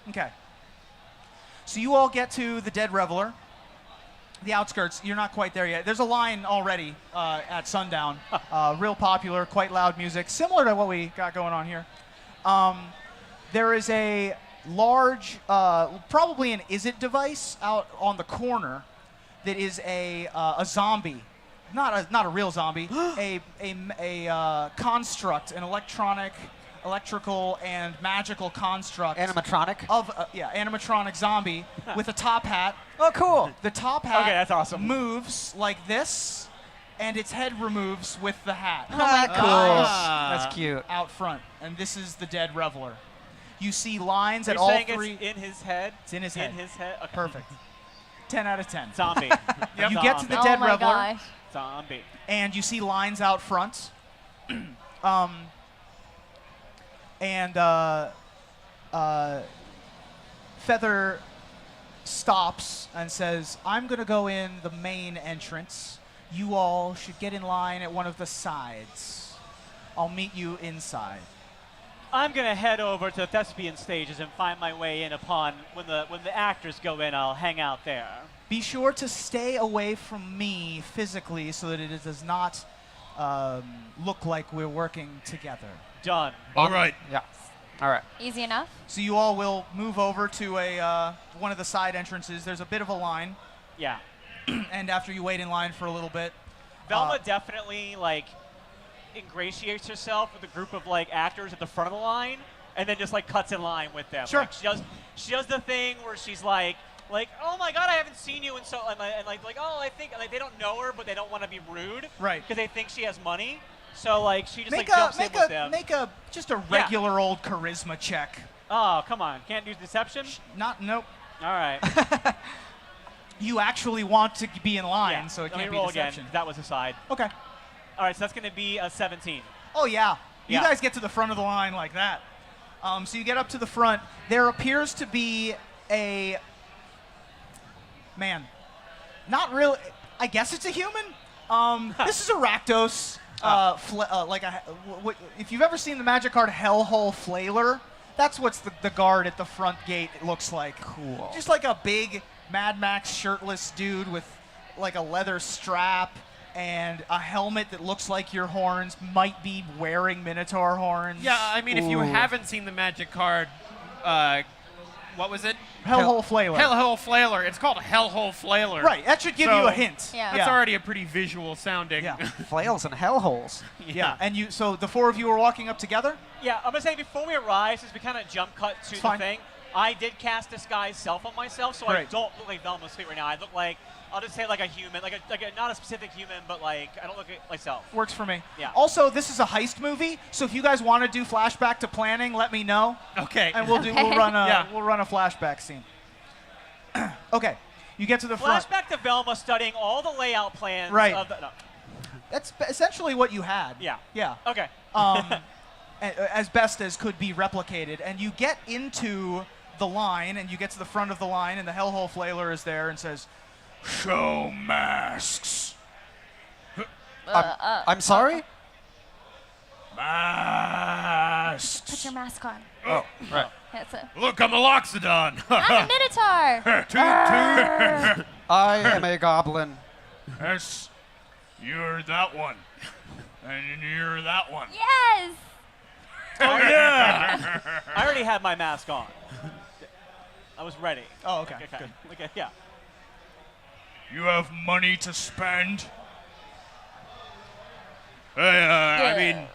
it. Okay. So you all get to the Dead Reveler, the outskirts. You're not quite there yet. There's a line already at sundown. Real popular, quite loud music, similar to what we got going on here. There is a large, probably an Is It device out on the corner that is a zombie. Not a real zombie, a construct, an electrical and magical construct Animatronic. of animatronic zombie with a top hat. Oh, cool. The top hat Okay, that's awesome. moves like this, and its head removes with the hat Ah, cool. Ah. That's cute. out front. And this is the Dead Reveler. You see lines You're at all saying three. it's in his head? It's in his head. In his head? Okay. Perfect. 10 out of 10. Zombie. You get to the Oh Dead my Reveler, gosh. Zombie. and you see lines out front. Feather stops and says, I'm going to go in the main entrance. You all should get in line at one of the sides. I'll meet you inside. I'm gonna head over to the thespian stages and find my way in upon when the actors go in. I'll hang out there. Be sure to stay away from me physically so that it does not look like we're working together. Done. All right. Yeah. All right. Easy enough. So you all will move over to one of the side entrances. There's a bit of a line, Yeah. and after you wait in line for a little bit, Velma definitely like ingratiates herself with a group of like actors at the front of the line, and then just like cuts in line with them. Sure. Like, she does the thing where she's like, oh my god, I haven't seen you, and so and like oh I think like they don't know her, but they don't want to be rude, Right. Because they think she has money. So like she just make like jumps in with them. just a regular old charisma check. Oh come on, can't do deception. Nope. All right. You actually want to be in line, Yeah. so it Let can't me be roll deception. again. That was a side. Okay. All right, so that's gonna be a 17. Oh yeah. You Yeah. guys get to the front of the line like that. So you get up to the front. There appears to be a man. Not really. I guess it's a human. This is a Rakdos. If you've ever seen the magic card Hellhole Flailer, that's what's the guard at the front gate looks like. Cool. Just like a big Mad Max shirtless dude with like a leather strap and a helmet that looks like your horns, might be wearing Minotaur horns. Yeah, I mean, if you Ooh. haven't seen the magic card, what was it? Hellhole Flailer. Hellhole Flailer. It's called Hellhole Flailer. Right, that should give So- you a hint. Yeah. That's already a pretty visual sounding. Yeah. Flails and hellholes. Yeah, and so the four of you are walking up together? Yeah, I'm gonna say before we arrive, since we kind of jump cut to the fine. thing, I did cast Disguise Self on myself, so I Great. don't look like Velma's feet right now. I look like, I'll just say like a human, like a not a specific human, but like I don't look like myself. Works for me. Yeah. Also, this is a heist movie, so if you guys want to do flashback to planning, let me know, Okay. and we'll Okay. run a Yeah. we'll run a flashback scene. Okay, you get to the front. Flashback to Velma studying all the layout plans. Right. Of the, no. That's essentially what you had. Yeah. Yeah. Okay. As best as could be replicated, and you get into the line, and you get to the front of the line, and the Hellhole Flailer is there and says, "Show masks." I'm sorry? Masks. Put your mask on. Oh, right. That's a, Look, I'm a Loxodon. I'm a Minotaur. Toot, I am a goblin. Yes, you're that one. And you're that one. Yes. Oh, yeah. I already had my mask on. I was ready. Oh, okay. Okay. Good. Okay. Yeah. You have money to spend? I mean,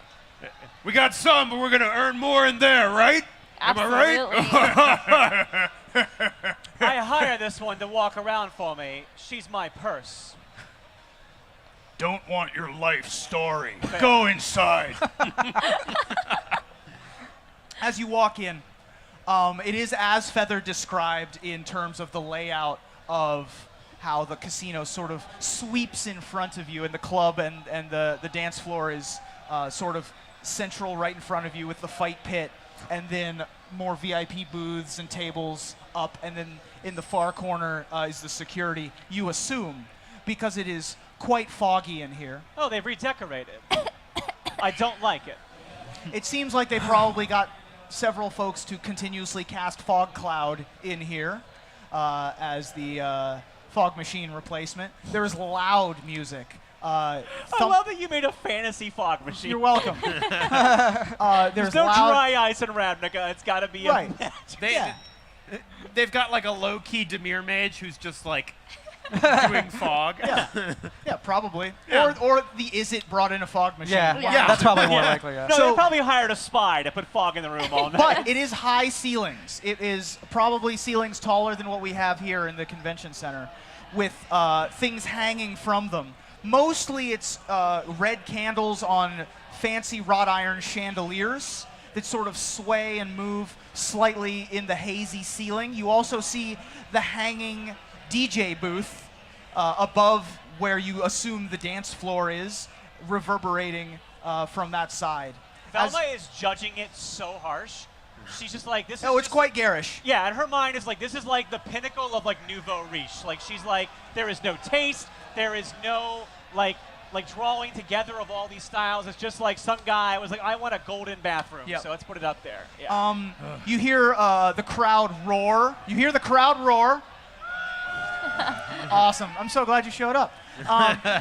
we got some, but we're going to earn more in there, right? Absolutely. Am I right? I hired this one to walk around for me. She's my purse. Don't want your life story. Go inside. As you walk in, it is as Feather described in terms of the layout of how the casino sort of sweeps in front of you, and the club and the dance floor is sort of central right in front of you with the fight pit, and then more VIP booths and tables up, and then in the far corner is the security, you assume, because it is quite foggy in here. Oh, they've redecorated. I don't like it. It seems like they probably got several folks to continuously cast fog cloud in here as the fog machine replacement. There is loud music. I love that you made a fantasy fog machine. You're welcome. There's no loud. dry ice in Ravnica. It's got to be Right. a magic. Yeah. They've got like a low-key Demir mage who's just like doing fog. Yeah, probably. Yeah. Or the Is It brought in a fog machine. Yeah, Yeah. that's probably more likely. Yeah. No, So- they probably hired a spy to put fog in the room all night. But it is high ceilings. It is probably ceilings taller than what we have here in the convention center, with things hanging from them. Mostly it's red candles on fancy wrought iron chandeliers that sort of sway and move slightly in the hazy ceiling. You also see the hanging DJ booth above where you assume the dance floor is, reverberating from that side. Velma is judging it so harsh. She's just like, this is Oh, it's just- quite garish. Yeah, and her mind is like, this is like the pinnacle of like nouveau riche. Like, she's like, there is no taste, there is no like drawing together of all these styles. It's just like some guy was like, I want a golden bathroom, Yep. so let's put it up there. Yeah. You hear the crowd roar. You hear the crowd roar. Awesome. I'm so glad you showed up.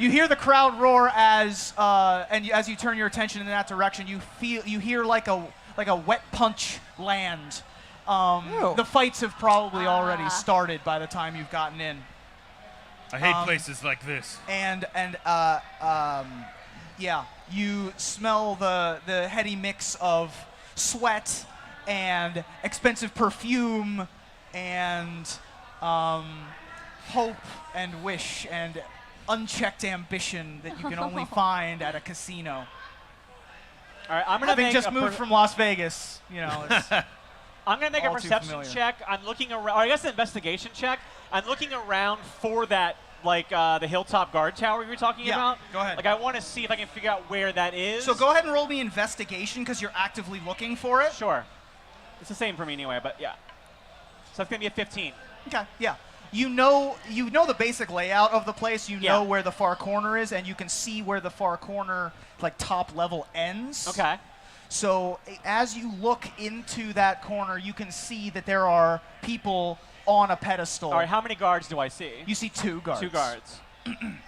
You hear the crowd roar as as you turn your attention in that direction. You hear like a wet punch land. The fights have probably already started by the time you've gotten in. I hate places like this. And yeah, you smell the heady mix of sweat and expensive perfume and hope and wish and unchecked ambition that you can only find at a casino. All right, I'm gonna Having make just a moved from Las Vegas, you know, it's I'm gonna make a all too perception familiar. check. I'm looking around, or I guess an investigation check. I'm looking around for that, like the hilltop guard tower we were talking Yeah, about. go ahead. Like, I want to see if I can figure out where that is. So go ahead and roll me investigation because you're actively looking for it. Sure. It's the same for me anyway, but yeah. So that's gonna be a 15. Okay, yeah. You know the basic layout of the place. You know Yeah. where the far corner is, and you can see where the far corner, like top level, ends. Okay. So as you look into that corner, you can see that there are people on a pedestal. All right. How many guards do I see? You see 2 guards. 2 guards.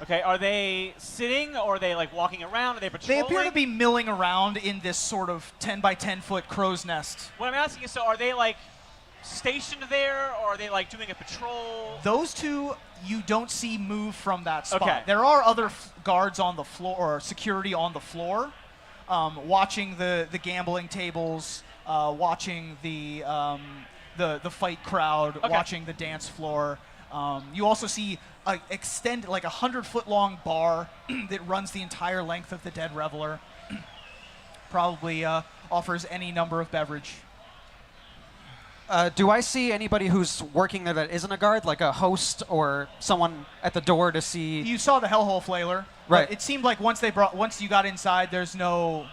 Okay. Are they sitting, or are they like walking around? Are they They patrolling? appear to be milling around in this sort of 10 by 10 foot crow's nest. What I'm asking is, so are they like stationed there, or are they like doing a patrol? Those 2 you don't see move from that spot. Okay. There are other guards on the floor, or security on the floor, watching the gambling tables, watching the fight crowd, Okay. watching the dance floor. You also see a 100-foot long bar that runs the entire length of the Dead Reveler. Probably offers any number of beverage. Do I see anybody who's working there that isn't a guard, like a host or someone at the door to see? You saw the Hellhole Flailer. Right. But it seemed like once you got inside, there's no.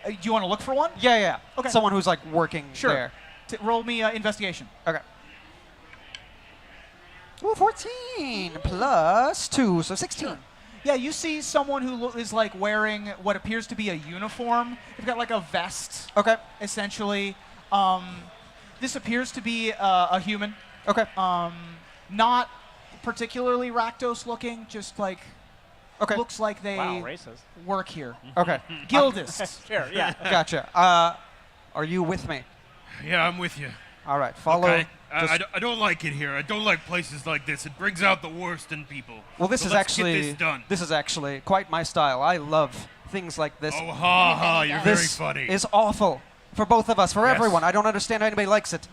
Do you want to look for one? Yeah. Okay. Someone who's like working Sure. there. Roll me investigation. Okay. Ooh, 14 plus 2, so 16. Yeah, you see someone who is like wearing what appears to be a uniform. They've got like a vest, Okay. essentially. This appears to be a human. Okay. Not particularly Rakdos looking, just like Okay. looks like they Wow, racist. work here. Okay. Guildist. Fair, yeah. Gotcha. Are you with me? Yeah, I'm with you. All right. Follow. Okay. just- I don't like it here. I don't like places like this. It brings out the worst in people. well, this So is let's actually get this done. this is actually quite my style. I love things like this. Oh, ha ha! You're very This funny. is awful for both of us, for Yes. everyone. I don't understand how anybody likes it,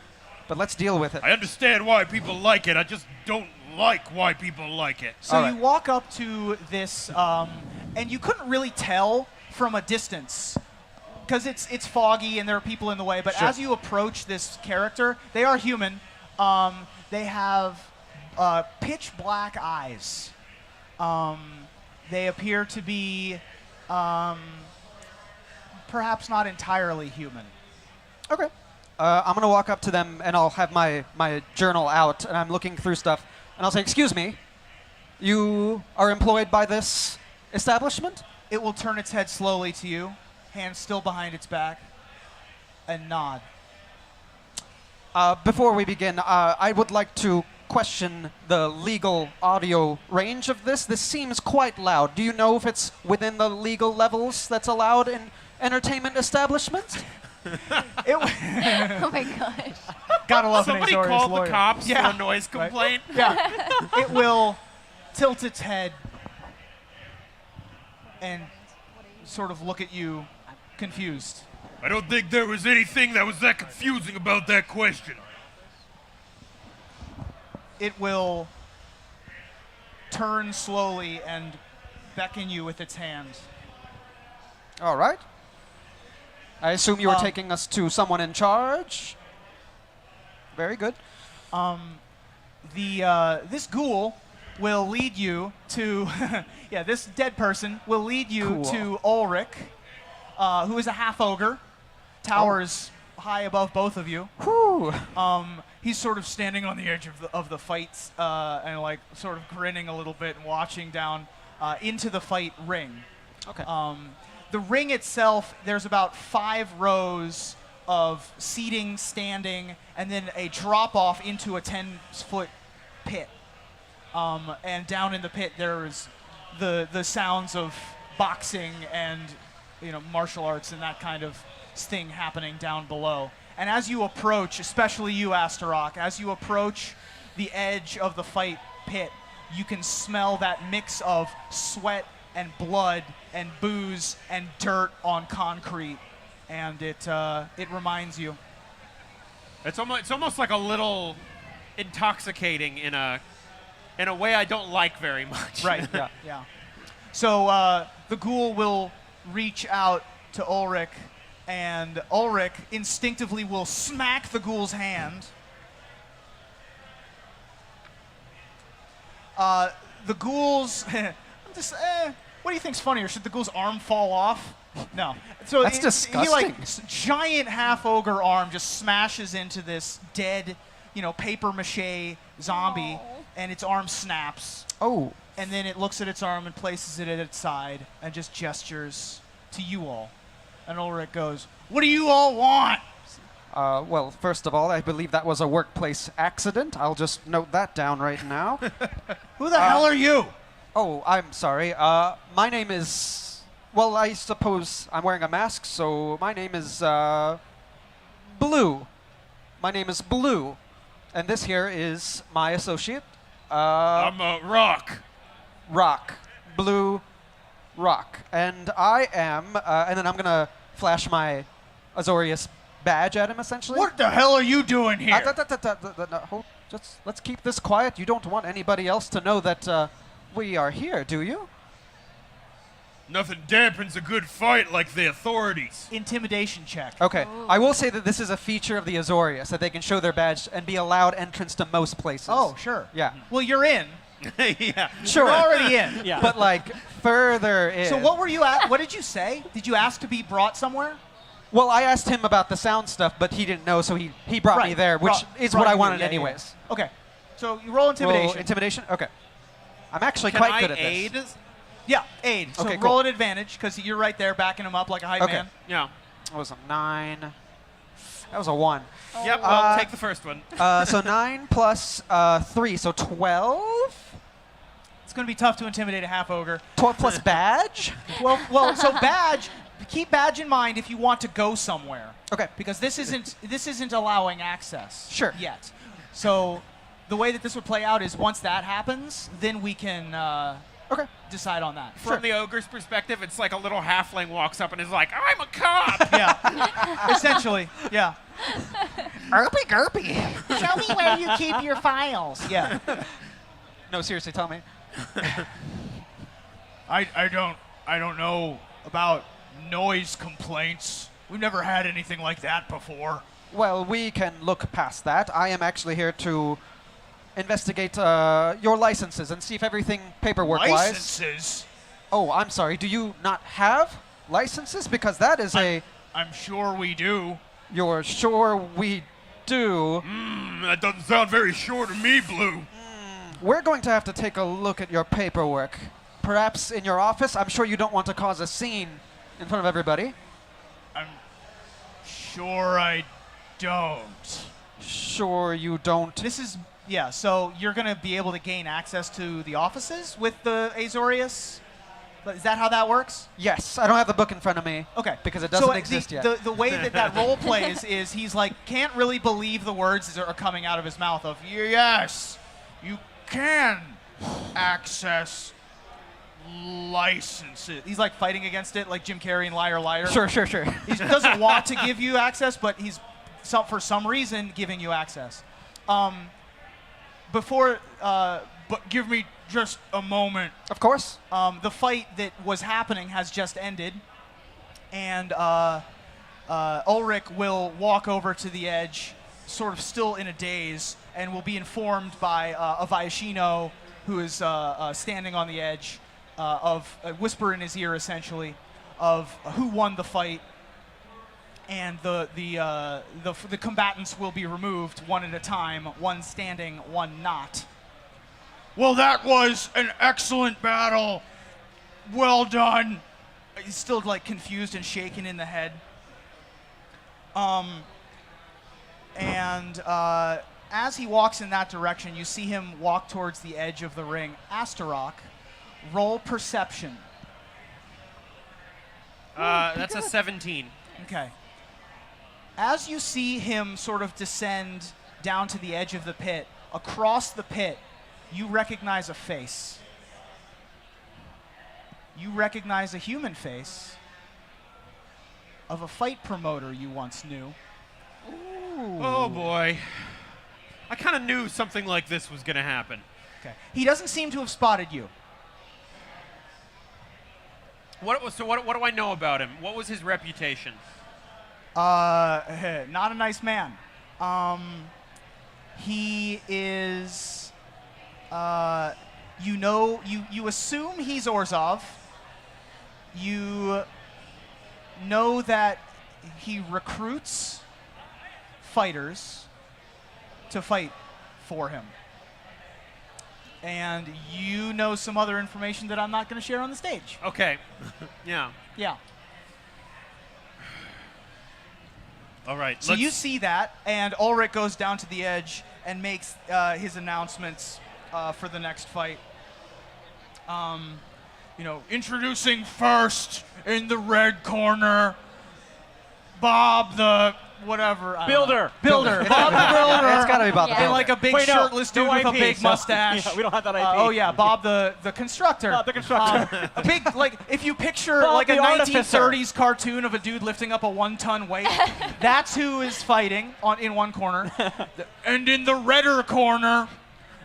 but let's deal with it. I understand why people like it. I just don't like why people like it. So All right. you walk up to this, and you couldn't really tell from a distance because it's foggy and there are people in the way. But Sure. as you approach this character, they are human. They have pitch black eyes. They appear to be perhaps not entirely human. Okay. I'm gonna walk up to them and I'll have my journal out and I'm looking through stuff and I'll say, "Excuse me, you are employed by this establishment?" It will turn its head slowly to you, hands still behind its back, and nod. Before we begin, I would like to question the legal audio range of this. This seems quite loud. Do you know if it's within the legal levels that's allowed in entertainment establishments? Oh my gosh. Gotta love Somebody an Azorius called lawyer. the cops Yeah. for a noise complaint. Yeah. It will tilt its head and sort of look at you confused. I don't think there was anything that was that confusing about that question. It will turn slowly and beckon you with its hand. All right. I assume you were Um, taking us to someone in charge. Very good. This ghoul will lead you to, yeah, this dead person will lead you Cool. to Ulrich, who is a half ogre, towers high above both of you. Whew. He's sort of standing on the edge of the fight and like sort of grinning a little bit and watching down into the fight ring. Okay. The ring itself, there's about 5 rows of seating, standing, and then a drop off into a 10-foot pit. And down in the pit, there's the sounds of boxing and martial arts and that kind of thing happening down below. And as you approach, especially you, Astaroth, as you approach the edge of the fight pit, you can smell that mix of sweat and blood and booze and dirt on concrete, and it reminds you. It's almost like a little intoxicating in a way I don't like very much. Right. Yeah. So the ghoul will reach out to Ulrich, and Ulrich instinctively will smack the ghoul's hand. The ghoul's. What do you think's funnier? Should the ghoul's arm fall off? No. So That's He disgusting. giant half ogre arm just smashes into this dead, paper mache zombie, and its arm snaps. Oh. And then it looks at its arm and places it at its side and just gestures to you all. And Ulrich goes, "What do you all want?" Well, first of all, I believe that was a workplace accident. I'll just note that down right now. Who the hell are you? Oh, I'm sorry. My name is... Well, I suppose I'm wearing a mask, so my name is, Blue. My name is Blue. And this here is my associate, I'm Rock. Rock. Blue Rock. And I am... and then I'm gonna flash my Azorius badge at him, essentially. What the hell are you doing here? Let's keep this quiet. You don't want anybody else to know that we are here, do you? Nothing dampens a good fight like the authorities. Intimidation check. Okay. I will say that this is a feature of the Azorius, that they can show their badge and be allowed entrance to most places. Oh, sure. Yeah. Well, you're in. Yeah. Sure. You're already in. Yeah. But, like, further in. So what were you at? What did you say? Did you ask to be brought somewhere? Well, I asked him about the sound stuff, but he didn't know, so he brought me Right. there, which is Brought what I you, wanted yeah, anyways. yeah. Okay. So you roll intimidation. Roll intimidation? Okay. I'm actually Can quite I good at aid? this. Yeah, aid. So Okay, roll cool. an advantage because you're right there backing him up like a hype Okay. man. Yeah. What was it? 9. That was a 1. Yep, well, take the first one. So 9 plus 3, so 12? It's going to be tough to intimidate a half ogre. 12 plus badge? Well, so badge. Keep badge in mind if you want to go somewhere. Okay. Because this isn't allowing access. Sure. Yet. So the way that this would play out is once that happens, then we can Okay. decide on that. From the ogre's perspective, it's like a little halfling walks up and is like, I'm a cop! Yeah. Essentially. Yeah. Erpy gerpy. Show me where you keep your files. Yeah. No, seriously, tell me. I don't know about noise complaints. We've never had anything like that before. Well, we can look past that. I am actually here to investigate your licenses and see if everything paperwork-wise... Licenses? Oh, I'm sorry. Do you not have licenses? Because that is I'm sure we do. You're sure we do. That doesn't sound very sure to me, Blue. We're going to have to take a look at your paperwork. Perhaps in your office. I'm sure you don't want to cause a scene in front of everybody. I'm sure I don't. Sure you don't. This is, yeah, so you're going to be able to gain access to the offices with the Azorius? Is that how that works? Yes, I don't have the book in front of me. Okay. Because it doesn't so exist yet. The way that role plays is he's like, can't really believe the words that are coming out of his mouth of, Yes, you can access licenses. he's like fighting against it like Jim Carrey in Liar Liar. Sure. He doesn't want to give you access, but he's for some reason giving you access. But give me just a moment. Of course. The fight that was happening has just ended, and Ulrich will walk over to the edge, sort of still in a daze, and will be informed by a Viashino who is standing on the edge of a whisper in his ear, essentially, of who won the fight, and the combatants will be removed one at a time, one standing, one not. Well, that was an excellent battle. Well done. He's still like confused and shaken in the head. As he walks in that direction, you see him walk towards the edge of the ring. Astaroth, roll perception. That's a 17. Okay. As you see him sort of descend down to the edge of the pit, across the pit, you recognize a face. You recognize a human face of a fight promoter you once knew. Oh boy. I kind of knew something like this was going to happen. Okay. He doesn't seem to have spotted you. What do I know about him? What was his reputation? Not a nice man. He is, you assume he's Orzhov. You know that he recruits fighters to fight for him. And you know some other information that I'm not going to share on the stage. Okay. Yeah. Yeah. All right. So you see that, and Ulrich goes down to the edge and makes his announcements for the next fight. Introducing first in the red corner, Bob the whatever. Builder. Builder. Bob the Builder. It's got to be about Yeah. the And like a big shirtless dude with a big so- mustache. Yeah, we don't have that IP. Oh yeah, Bob the constructor. Bob the constructor. A big, like, if you picture Bob like a the artificer. 1930s cartoon of a dude lifting up a 1-ton weight, that's who is fighting in one corner. And in the redder corner,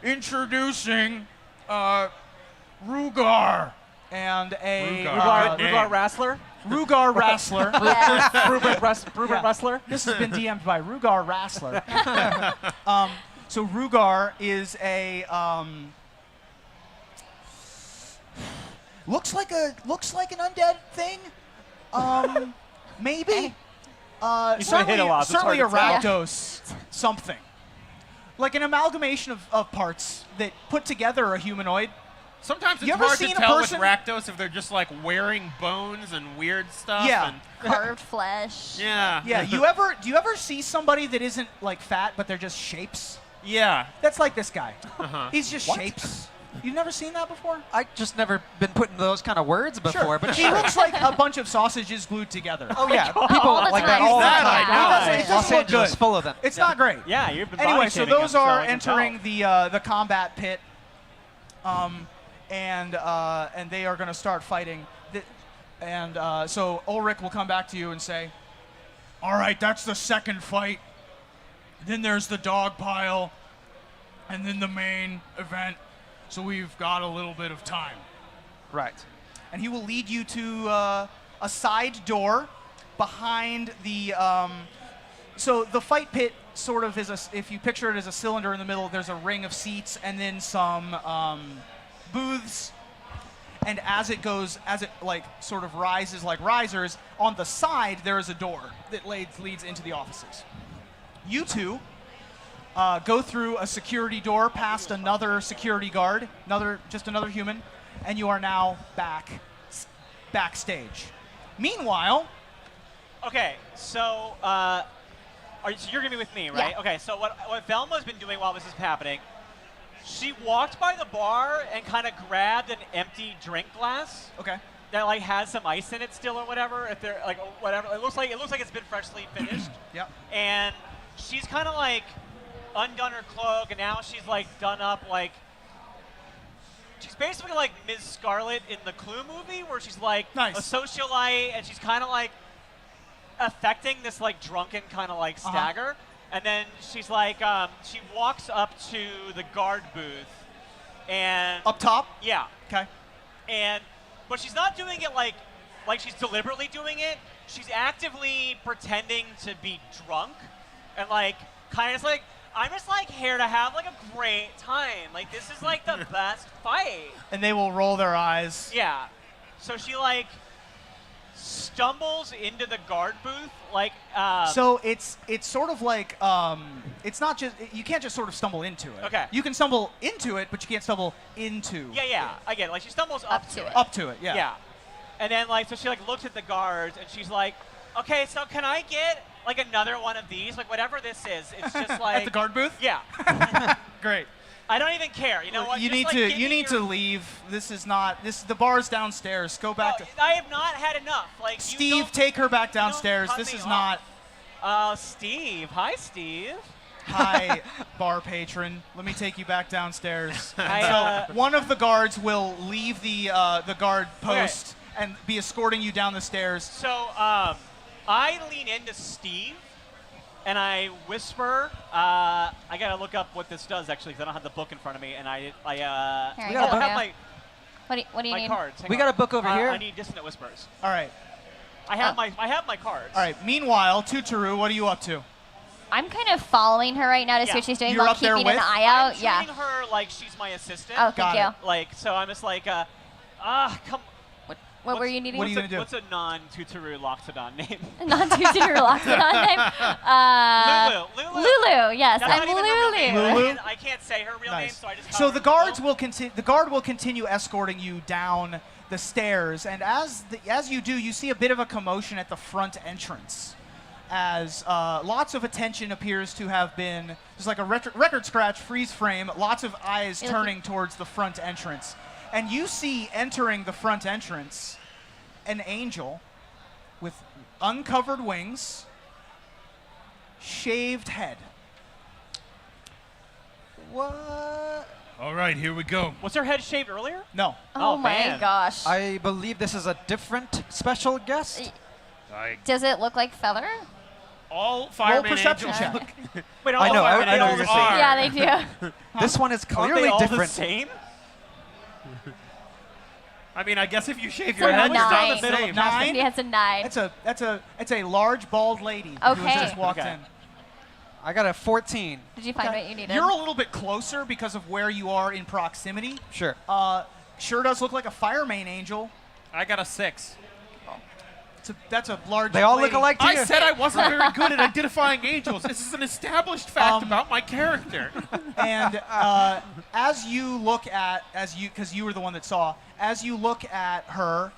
introducing Rugar. And a Rugar Wrestler. Rugar Wrestler. Yes. Ruben Yeah. Bresler. This has been DM'd by Rugar Wrestler. So Rugar is a looks like an undead thing. Maybe. He's gonna hit a lot, so it's certainly a hard to tell. Rakdos something. Like an amalgamation of parts that put together a humanoid. Sometimes it's You ever hard to seen a tell with person- Rakdos if they're just like wearing bones and weird stuff. Yeah. And, Carved flesh. yeah. Yeah, do you ever see somebody that isn't like fat, but they're just shapes? Yeah. That's like this guy. Uh-huh. He's just What? shapes. You've never seen that before? I just never been put in those kind of words before, but He looks like a bunch of sausages glued together. Oh yeah, All people the like that time. all the That time. I know. It doesn't Los look Angeles good. full of them. It's not great. Yeah, you've been Anyway, body so shaming those him, are I can entering tell. the combat pit, and they are going to start fighting. So Ulrich will come back to you and say, All right, that's the second fight. Then there's the dog pile, and then the main event. So we've got a little bit of time. Right. and he will lead you to a side door behind the. So the fight pit sort of is if you picture it as a cylinder in the middle, there's a ring of seats and then some booths. And as it like sort of rises like risers, on the side there is a door that leads into the offices. You two go through a security door past another security guard, just another human, and you are now backstage. Meanwhile, Okay, so so you're gonna be with me, right? Yeah. Okay, so what Velma's been doing while this is happening, she walked by the bar and kind of grabbed an empty drink glass okay, that like has some ice in it still or whatever. If they're like whatever, it looks like it's been freshly finished. yep. And she's kind of like undone her cloak, and now she's like done up like. She's basically like Ms. Scarlet in the Clue movie, where she's like Nice. a socialite, and she's kind of like affecting this like drunken kind of like stagger. And then she's like, she walks up to the guard booth, and Up top. yeah, Okay. but she's not doing it like she's deliberately doing it. She's actively pretending to be drunk, and like kind of just like, I'm just like here to have like a great time. Like this is like the best fight. And they will roll their eyes. Yeah. So she like stumbles into the guard booth like. So it's sort of like it's not just you can't just sort of stumble into it. Okay. You can stumble into it, but you can't stumble into. Yeah, I get it. Like she stumbles up to it. Up to it. Yeah. Yeah. And then like so she like looks at the guards and she's like, okay, so can I get like another one of these? Like whatever this is, it's just like At the guard booth. Yeah. Great. I don't even care. You know what? You Just, need like, to give you me need your- to leave. This is not this. The bar's downstairs. Go back No, to I have not had enough. Like you Steve. don't- Take her back you don't downstairs. cut This me is off. not. Steve. Hi, Steve. Hi, bar patron. Let me take you back downstairs. I, So one of the guards will leave the guard post and be escorting you down the stairs. So I lean into Steve and I whisper. I gotta look up what this does actually because I don't have the book in front of me, and Here, I I don't go. have my What do you need? cards. Hang We on. got a book over here. I need dissonant whispers. All right. I have Oh. my cards. All right. Meanwhile, Tutoru, what are you up to? I'm kind of following her right now to see Yeah. what she's doing You're while up there keeping an with? eye I'm out. Yeah. treating her like she's my assistant. Oh, Got thank you. Like so, I'm just like, come. What were you needing? What are you gonna do? What's a non-Tuturu Loxodon name? Not too Loxodon name. Lulu. Lulu. Yes, That's I'm not even her real name. Lulu? I can't say her real name, Nice. so I just. So the guards will continue. The guard will continue escorting you down the stairs, and as you do, you see a bit of a commotion at the front entrance, as lots of attention appears to have been. There's like a record scratch freeze frame. Lots of eyes You're turning towards the front entrance, and you see entering the front entrance an angel with uncovered wings, shaved head. What? All right, here we go. Was her head shaved earlier? No. Oh, Oh, my man. gosh. I believe this is a different special guest. I Does it look like Feather? All Roll fireman perception angels. check. Wait, I all know, firemen I know angels you're are- saying. Yeah, they do. This one is Aren't clearly they all different. the same? I mean, I guess if you shave It's your a head, you're not nine. the same. Nine? Yeah, it's a 9. It's a large bald lady who Okay. has just walked Okay. in. I got a 14. Did you find what you needed? You're a little bit closer because of where you are in proximity. Sure. Sure does look like a fire main angel. I got a 6. That's a large. They all lady. look alike to I you. said I wasn't very good at identifying angels. This is an established fact Um, about my character. And as you look at, because you were the one that saw, as you look at her,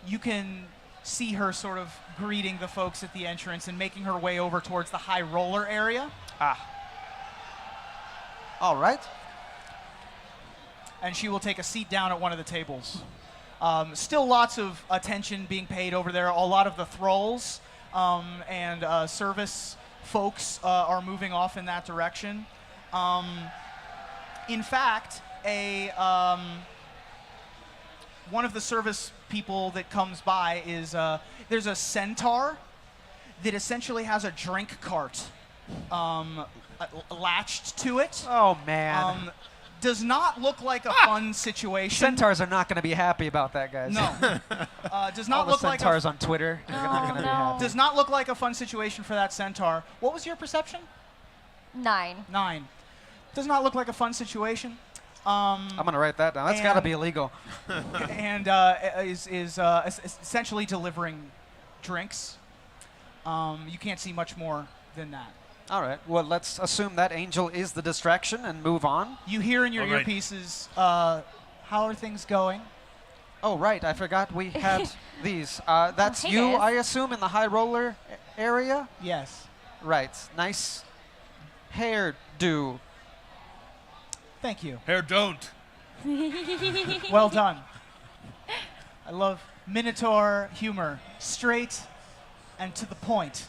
you can see her sort of greeting the folks at the entrance and making her way over towards the high roller area. All right. And she will take a seat down at one of the tables. Still lots of attention being paid over there. A lot of the thralls and service folks are moving off in that direction. In fact, one of the service people that comes by is there's a centaur that essentially has a drink cart latched to it. Oh, man. Does not look like a fun situation. Centaurs are not going to be happy about that, guys. No. Does All not the look like centaurs on Twitter. They're not Oh, going to be no. happy. does not look like a fun situation for that centaur. What was your perception? 9. 9. Does not look like a fun situation. I'm going to write that down. That's got to And- be illegal. And is essentially delivering drinks. You can't see much more than that. All right. Well, let's assume that angel is the distraction and move on. You hear in your All right. earpieces, how are things going? Oh, right. I forgot we had these. That's hey, you, guys. I assume, in the high roller area? Yes. Right. Nice hairdo. Thank you. Hair don't. Well done. I love Minotaur humor. Straight and to the point.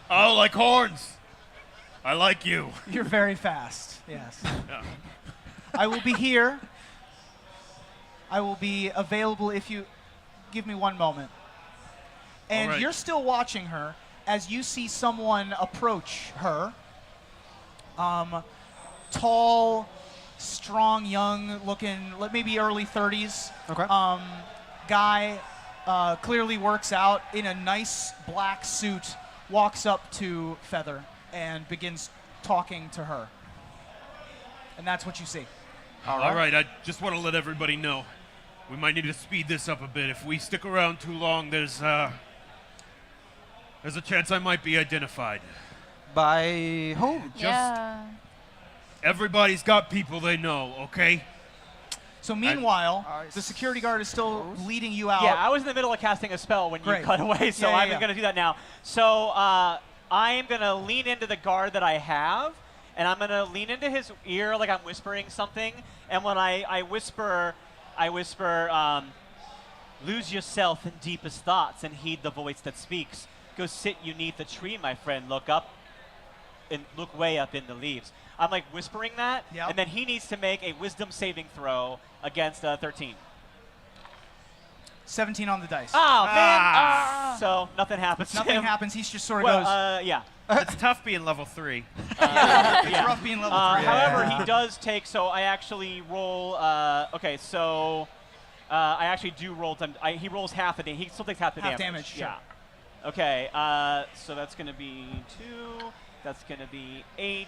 Oh, like horns. I like you. You're very fast. Yes. Yeah. I will be here. I will be available if you give me one moment. And right. you're still watching her as you see someone approach her. Tall, strong, young looking, maybe early 30s. Okay. Guy clearly works out in a nice black suit, walks up to Feather and begins talking to her. And that's what you see. All right, I just want to let everybody know. We might need to speed this up a bit. If we stick around too long, there's a chance I might be identified. By whom? Yeah. Everybody's got people they know, okay? So meanwhile, I the security guard is still leading you out. Yeah, I was in the middle of casting a spell when you Great. cut away, so Yeah, yeah, I'm yeah. going to do that now. So I am going to lean into the guard that I have, and I'm going to lean into his ear like I'm whispering something. And when I whisper, lose yourself in deepest thoughts and heed the voice that speaks. Go sit you 'neath the tree, my friend. Look up and look way up in the leaves. I'm like whispering that, Yep. and then he needs to make a wisdom saving throw against 13. 17 on the dice. Oh, man. So nothing happens. to Nothing him. happens. He just sort of Well, goes, yeah. It's tough being level 3. it's rough being level 3. However, he does take, so I actually roll, okay, so I actually do roll, he rolls half the damage. He still takes half the Half damage. damage, sure. Yeah. Okay, so that's going to be 2, that's going to be 8,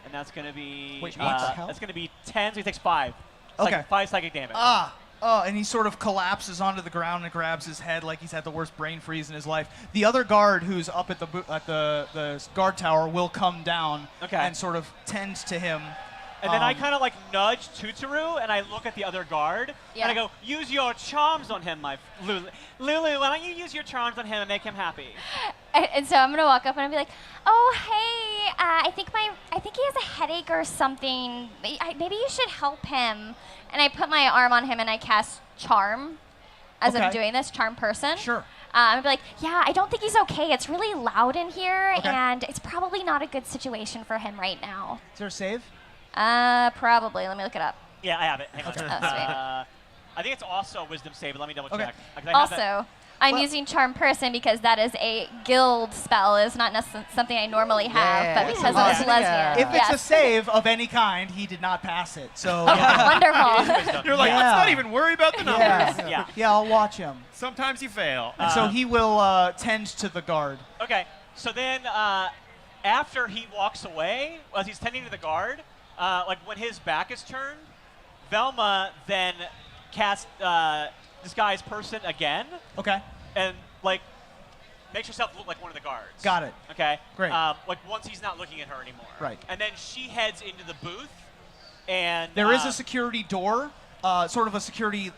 and that's going to be, Wait, what the hell? that's going to be 10, so he takes 5. Okay. 5 psychic damage. And he sort of collapses onto the ground and grabs his head like he's had the worst brain freeze in his life. The other guard who's up at the guard tower will come down Okay. and sort of tend to him. And then I kind of like nudge Tutoru, and I look at the other guard, Yeah. and I go, use your charms on him, my Lulu. Lulu, why don't you use your charms on him and make him happy? And so I'm gonna walk up and I'll be like, "Oh, hey, I think he has a headache or something. Maybe you should help him." And I put my arm on him and I cast Charm as I'm Okay. doing this, Charm Person. Sure. I'd be like, "Yeah, I don't think he's okay. It's really loud in here, Okay. and it's probably not a good situation for him right now." Is there a save? Probably. Let me look it up. Yeah, I have it. Hang on. Okay. Oh, sweet. I think it's also a wisdom save, but let me double Okay. check. 'Cause I have that- Also, I'm Well- using Charm Person because that is a guild spell. It's not something I normally have, Yeah. but because Awesome. of this lesbian. If it's a yes. save of any kind, he did not pass it. So Wonderful. You're like, Yeah. let's not even worry about the numbers. yeah, Yeah. yeah, I'll watch him. Sometimes you fail. And so he will tend to the guard. Okay, so then after he walks away, as he's tending to the guard, like when his back is turned, Velma then casts Disguise Person again, Okay. and like, makes herself look like one of the guards. Got it. Okay? Great. Like, once he's not looking at her anymore. Right. And then she heads into the booth, and... There is a security door, sort of a security,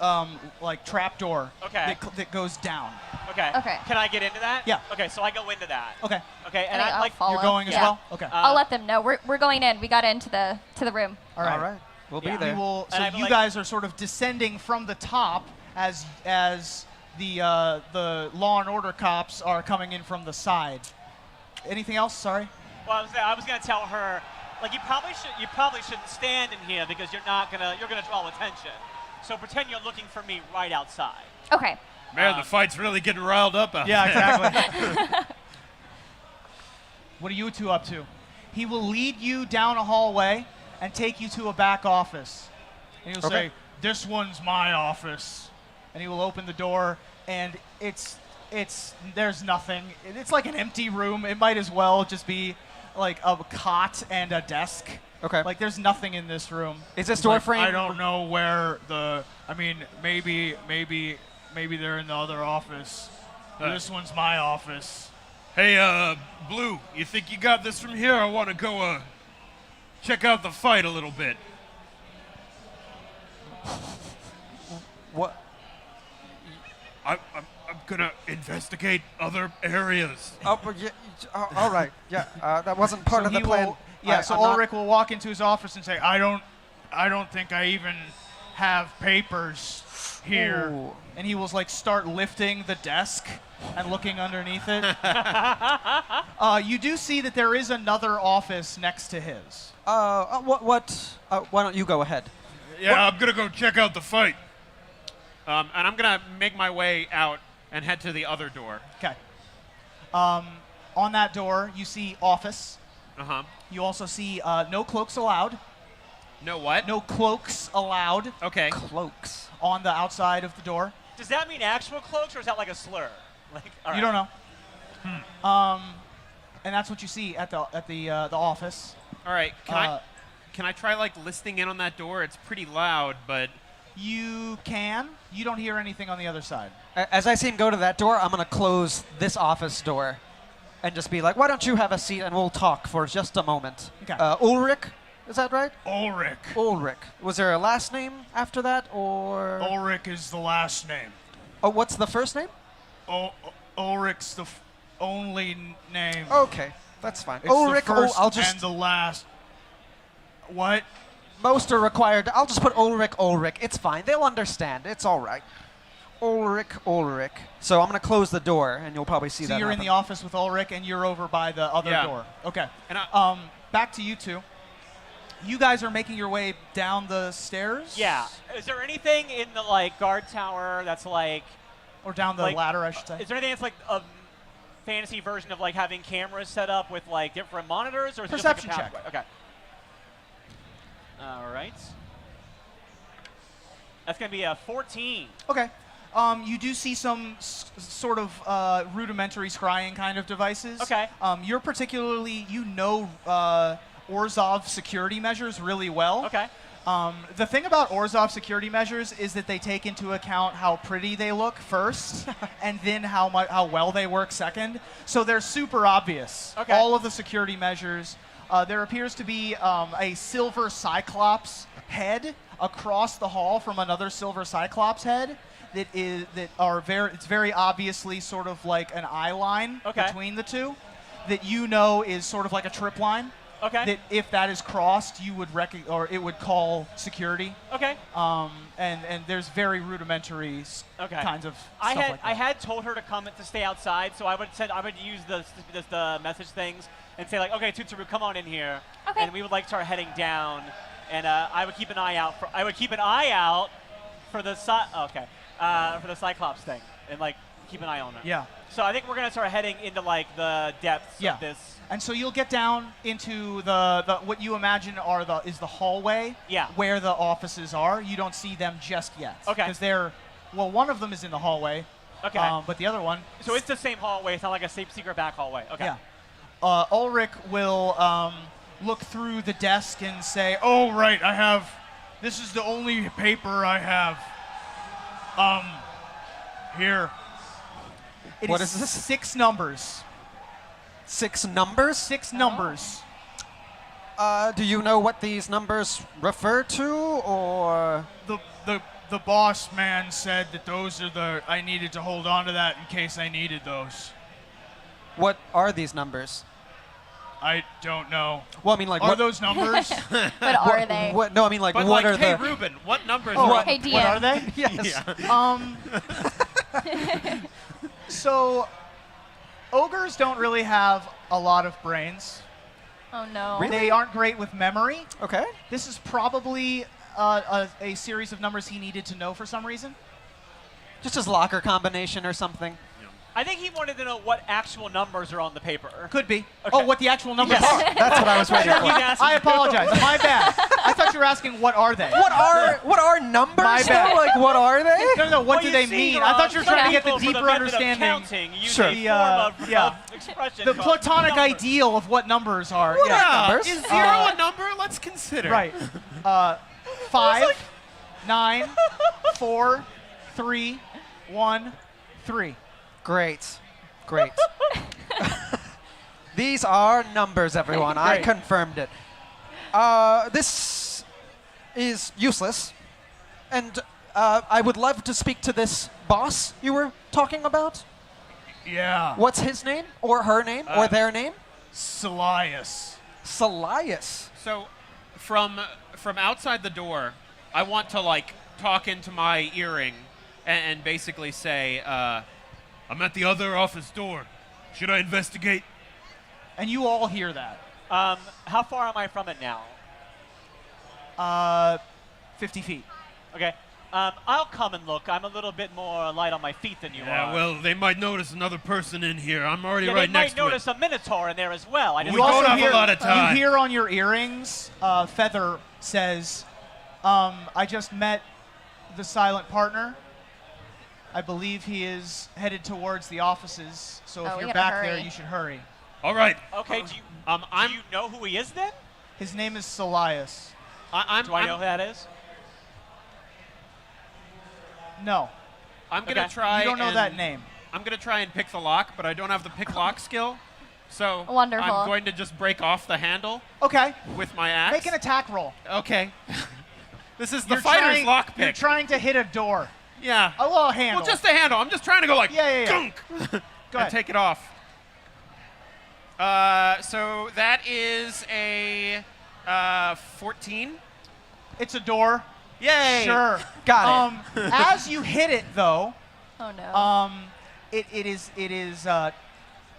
like, trap door Okay. that goes down. Okay. Okay. Can I get into that? Yeah. Okay, so I go into that. Okay. Okay, and I'll I like... follow. You're going as Yeah. well? Okay. I'll let them know. We're going in. We got into the room. All right. All right. We'll Yeah. be there. You will, And I so have, you like- guys are sort of descending from the top as the law and order cops are coming in from the side. Anything else? Sorry. Well, I was gonna tell her, like, you probably shouldn't stand in here because you're gonna draw attention. So pretend you're looking for me right outside. Okay. Man, the fight's really getting riled up out Yeah, there. exactly. What are you two up to? He will lead you down a hallway and take you to a back office. And he'll Okay. say, "This one's my office." And he will open the door, and there's nothing. It's like an empty room. It might as well just be like a cot and a desk. Okay. Like there's nothing in this room. Is this He's door like, frame? I don't know where I mean, maybe they're in the other office. This one's my office. Hey, Blue, you think you got this from here? I want to go check out the fight a little bit. What? I'm gonna investigate other areas. Oh, but all right. Yeah, that wasn't part of the he plan. will- yeah, so I'm not- Ulrich will walk into his office and say, I don't think I even have papers here. Ooh. And he will like start lifting the desk and looking underneath it. You do see that there is another office next to his. Why don't you go ahead? Yeah, I'm gonna go check out the fight. And I'm gonna make my way out and head to the other door. Okay. On that door, you see office. Uh-huh. You also see no cloaks allowed. No what? No cloaks allowed Okay. Cloaks. on the outside of the door. Does that mean actual cloaks, or is that like a slur? Like, all You right. don't know. And that's what you see at the office. All right. Uh, Can I try like listening in on that door? It's pretty loud, but You can. You don't hear anything on the other side. As I see him go to that door, I'm gonna close this office door, and just be like, "Why don't you have a seat and we'll talk for just a moment?" Okay. Ulrich, is that right? Ulrich. Ulrich. Was there a last name after that, or? Ulrich is the last name. Oh, what's the first name? Ulrich's the only name. Okay, that's fine. It's Ulrich. the first I'll just. and the last. What? Most are required. I'll just put Ulrich. It's fine. They'll understand. It's all right. Ulrich. So I'm gonna close the door, and you'll probably see So that. you're in happen. the office with Ulrich, and you're over by the other Yeah. door. Okay. And Back to you two. You guys are making your way down the stairs? Yeah. Is there anything in the like guard tower that's like? Or down the Like, ladder, I should say. Is there anything that's like a fantasy version of like having cameras set up with like different monitors, or is it Perception just like check. a pathway? Okay. All right. That's gonna be a 14. Okay. You do see some sort of rudimentary scrying kind of devices. Okay. You're particularly, Orzhov security measures really well. Okay. The thing about Orzhov security measures is that they take into account how pretty they look first, and then how well they work second. So they're super obvious. Okay. All of the security measures. There appears to be a silver Cyclops head across the hall from another silver Cyclops head. It's very obviously sort of like an eye line Okay. between the two that you know is sort of like a trip line. Okay. That if that is crossed, you would or it would call security. Okay. And there's very rudimentary Okay. kinds of I stuff had like that. I had told her to stay outside, so I would use the message things and say like, okay, Tutsuru, come on in here, Okay. and we would like start heading down, and I would keep an eye out for the for the Cyclops thing, and like keep an eye on it. Yeah. So I think we're gonna start heading into like the depths Yeah. of this. And so you'll get down into the what you imagine is the hallway. Yeah. Where the offices are. You don't see them just yet. Okay. Because one of them is in the hallway. Okay. But the other one. So it's the same hallway. It's not like a secret back hallway. Okay. Yeah. Ulrich will look through the desk and say, Oh, right. This is the only paper I have. Here. It What is is this? 6 numbers. 6 numbers? 6 numbers. Do you know what these numbers refer to, or? The boss man said that those are I needed to hold on to that in case I needed those. What are these numbers? I don't know. Well, I mean, like, Are what? those numbers? But are they? What? No, I mean, like, But what like, are hey, the? Reuben, what numbers Oh, are Hey, DM. what are they? Yes. So, ogres don't really have a lot of brains. Oh no. Really? They aren't great with memory. Okay. This is probably a series of numbers he needed to know for some reason. Just his locker combination or something. I think he wanted to know what actual numbers are on the paper. Could be. Okay. Oh, what the actual numbers Yes, are. that's what I was waiting He's for. asking I you. apologize. My bad. I thought you were asking what are they. What are numbers? My bad. though? Like, what are they? No, what Well, do you they see, mean? I thought you were trying to get the people for deeper method of understanding. counting, use Sure. a The, form of, yeah. of expression The called platonic numbers. ideal of what numbers are. What yeah. are numbers? Is 0 a number? Let's consider. Right. 5, 9, 4, 3, 1, 3. Great. Great. These are numbers, everyone. I Great. confirmed it. This is useless. And I would love to speak to this boss you were talking about. Yeah. What's his name? Or her name? Or their name? Salias. Salias. So, from outside the door, I want to like talk into my earring and basically say, I'm at the other office door. Should I investigate? And you all hear that. How far am I from it now? 50 feet. Okay. I'll come and look. I'm a little bit more light on my feet than you Yeah, are. well, they might notice another person in here. I'm already yeah, right they next might to notice it. a minotaur in there as well. I just We don't have a lot of time. You hear on your earrings, Feather says, I just met the silent partner. I believe he is headed towards the offices, so Oh, if we you're gotta back hurry. there, you should hurry. All right. Okay. Do I'm you know who he is then? His name is Salias. I'm Do I know who that is? No, I'm gonna Okay. try. you don't know and- that name. I'm gonna try and pick the lock, but I don't have the pick lock skill. So Wonderful. I'm going to just break off the handle Okay, with my axe. make an attack roll. Okay. This is the You're fighter's trying- lock You're pick. trying to hit a door. Yeah. A little handle. Well, just the handle. I'm just trying to go like Yeah. gunk Go and ahead. take it off. So that is a 14. It's a door. Yay! Sure. Got As you hit it, though, Oh no. it is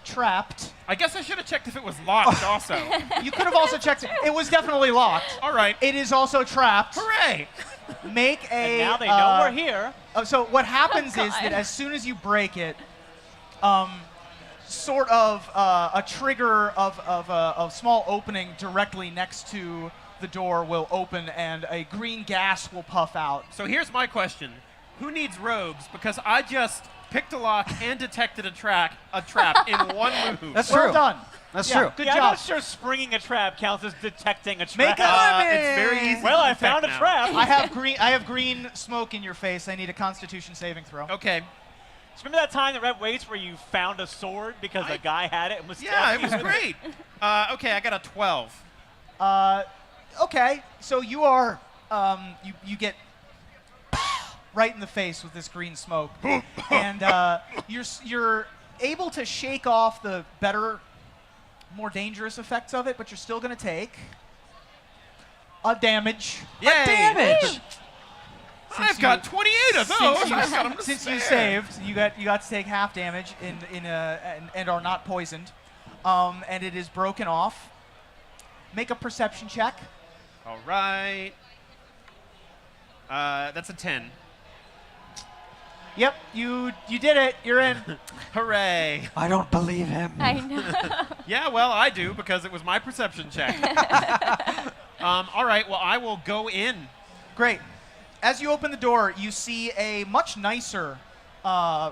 trapped. I guess I should have checked if it was locked also. You could have also checked it. It was definitely locked. All right. It is also trapped. Hooray! Make a. And now they know we're here. So what happens is God. that as soon as you break it, sort of a trigger of a small opening directly next to the door will open and a green gas will puff out. So here's my question: who needs rogues? Because I just picked a lock and detected a trap in one move. That's Well true. done. That's Yeah, true. Good yeah, I'm job. not sure springing a trap counts as detecting a trap. Make a It's very easy. well, to I detect found a now. trap. I have green smoke in your face. I need a Constitution saving throw. Okay. Remember that time in Red Waste where you found a sword because a guy had it and was Yeah, it stalking was you with great. Okay, I got a 12. Okay, so you are you get right in the face with this green smoke, and you're able to shake off the better, more dangerous effects of it, but you're still going to take a damage. Yay! Damage. I've got 28 of those. I've got 'em to Since you spare. saved, you got to take half damage and are not poisoned, and it is broken off. Make a perception check. All right. That's a 10. Yep, you did it. You're in. Hooray. I don't believe him. I know. Yeah, well, I do because it was my perception check. All right, well, I will go in. Great. As you open the door, you see a much nicer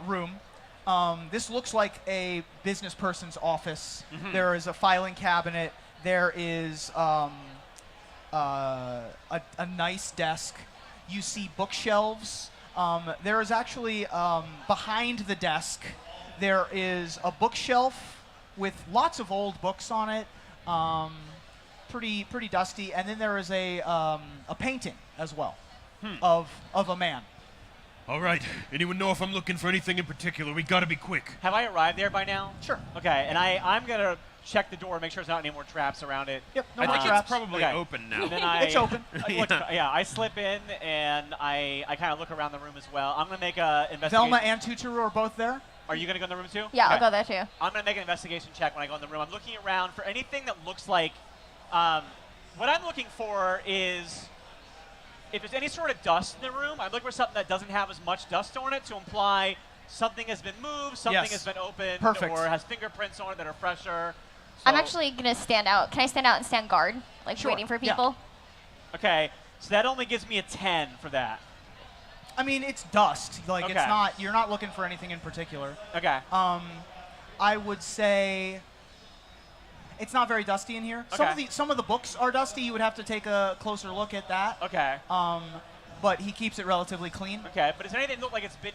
room. This looks like a business person's office. There is a filing cabinet. There is a nice desk. You see bookshelves. There is actually, behind the desk, There is a bookshelf with lots of old books on it, pretty dusty, and then there is a painting as well of a man. All right. Anyone know if I'm looking for anything in particular? We gotta be quick. Have I arrived there by now? Sure. Okay, and I'm going to check the door and make sure there's not any more traps around it. Yep. No I more think traps. it's probably Okay. open now. And then I, It's open. I slip in and I kind of look around the room as well. I'm going to make a investigation. Velma and Tuturu are both there. Are you going to go in the room too? Yeah, I'll Okay. go there too. I'm going to make an investigation check when I go in the room. I'm looking around for anything that looks like. What I'm looking for is if there's any sort of dust in the room, I'm looking for something that doesn't have as much dust on it to imply something has been moved, something Yes. has been opened, Perfect. or has fingerprints on it that are fresher. I'm So- actually gonna stand out. Can I stand out and stand guard, like Sure, waiting for yeah. people? Okay, so that only gives me a 10 for that. I mean, it's dust. Like Okay. it's not. You're not looking for anything in particular. Okay. I would say it's not very dusty in here. Okay. Some of the books are dusty. You would have to take a closer look at that. Okay. But he keeps it relatively clean. Okay, but does anything look like it's been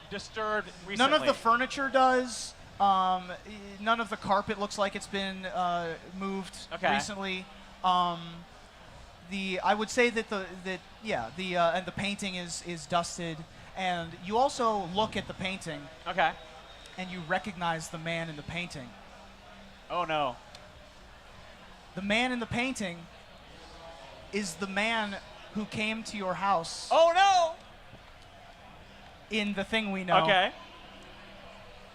disturbed recently? None of the furniture does. None of the carpet looks like it's been moved Okay. recently. I would say that and the painting is dusted, and you also look at the painting Okay. and you recognize the man in the painting. Oh no. The man in the painting is the man who came to your house Oh no. in The Thing We Know. Okay.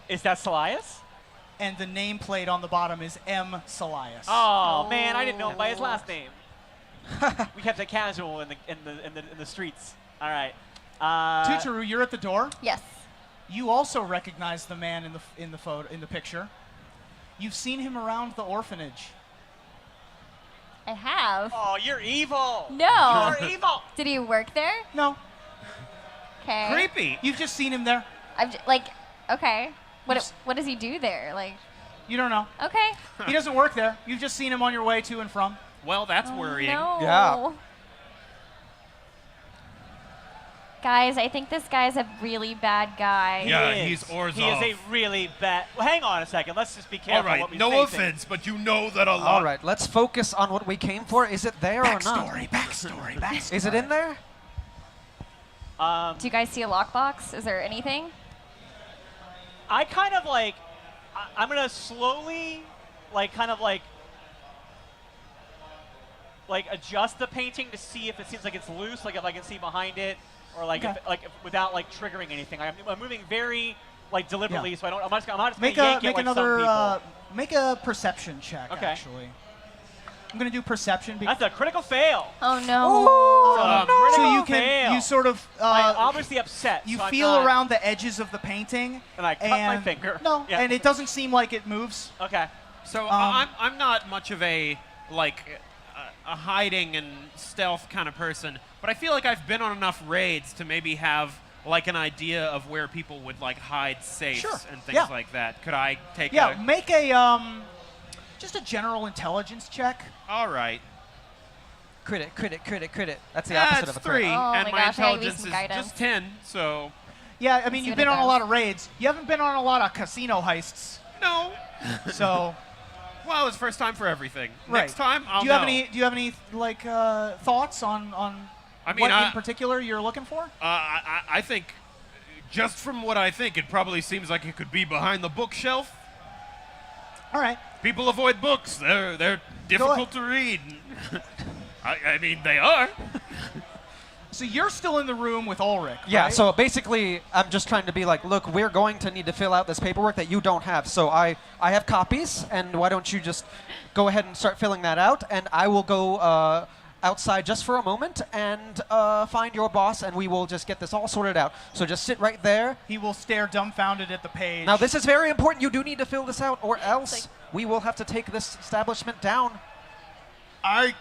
Is that Salias? And the nameplate on the bottom is M. Salias. Oh, man, I didn't know him by his last name. We kept it casual in the streets. All right. Tuturu, you're at the door. Yes. You also recognize the man in the picture. You've seen him around the orphanage. I have. Oh, you're evil. No. You're evil. Did he work there? No, Okay. Creepy. you've just seen him there. Okay. You've What does he do there? Like, You don't know. okay. He doesn't work there. You've just seen him on your way to and from. Well, that's worrying. No. Yeah. Guys, I think this guy's a really bad guy. Yeah, He he's is. Orzhov. He is a really bad. Well, hang on a second. Let's just be careful. All right, what we no say offense, but you know that a lot. All right, let's focus on what we came for. Is it there or not? Backstory. Is it in there? Do you guys see a lockbox? Is there anything? I kind of like. I'm gonna slowly, kind of adjust the painting to see if it seems like it's loose, like if I can see behind it, or Okay. without triggering anything. I'm moving very deliberately, Yeah. so I don't. I'm just gonna Make yank it make like some another people. make a perception check. Okay. Actually, I'm gonna do perception. That's a critical fail. Oh no. So Critical you can fail. you sort of I'm obviously upset. you so I'm feel not- around the edges of the painting, And I cut my finger. No, Yeah. and it doesn't seem like it moves. Okay. So Um, I'm not much of a hiding and stealth kind of person, but I feel like I've been on enough raids to maybe have an idea of where people would hide safes Sure. and things Yeah. like that. Could I take Yeah, a? make a just a general intelligence check. All right. Crit it. That's the That's opposite of a threat. 3, Oh and my my gosh, I gotta give you intelligence some is guidance. just 10. So Yeah, I mean See you've what been it on a does. lot of raids. You haven't been on a lot of casino heists, no. so. Well, it's first time for everything. Right. Next time, I'll do you have know. any thoughts on I mean, what in particular you're looking for? I think, just from what I think, it probably seems like it could be behind the bookshelf. All right. People avoid books. They're difficult to read. I mean, they are. So you're still in the room with Ulrich. Yeah, right? so basically, I'm just trying to be like, look, we're going to need to fill out this paperwork that you don't have. So I have copies, and why don't you just go ahead and start filling that out, and I will go outside just for a moment and find your boss, and we will just get this all sorted out. So just sit right there. He will stare dumbfounded at the page. Now, this is very important. You do need to fill this out, or else we will have to take this establishment down. I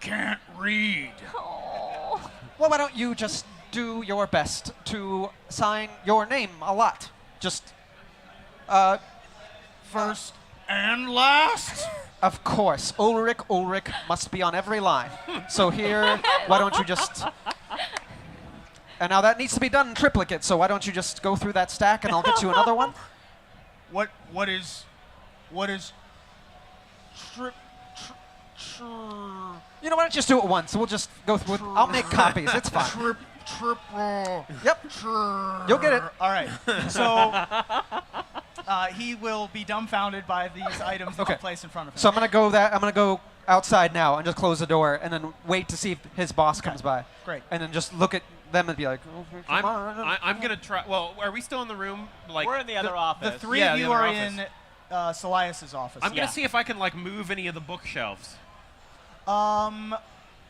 can't read. Oh. Well, why don't you just do your best to sign your name a lot? Just, First and last. of course, Ulrich must be on every line. So here, why don't you just... And now that needs to be done in triplicate, so why don't you just go through that stack and I'll get you another one? What is trip? You know, why don't you just do it once? We'll just go through it. I'll make copies. It's fine. Triple. Yep. You'll get it. All right. So he will be dumbfounded by these items that Okay. you place in front of him. So I'm gonna go outside now and just close the door and then wait to see if his boss comes by. Great. And then just look at them and be like, oh, come on. I'm gonna try. Well, are we still in the room? Like, We're in the other office. The three Yeah, of the you other are office. in Solias's office. I'm Yeah. gonna see if I can like move any of the bookshelves.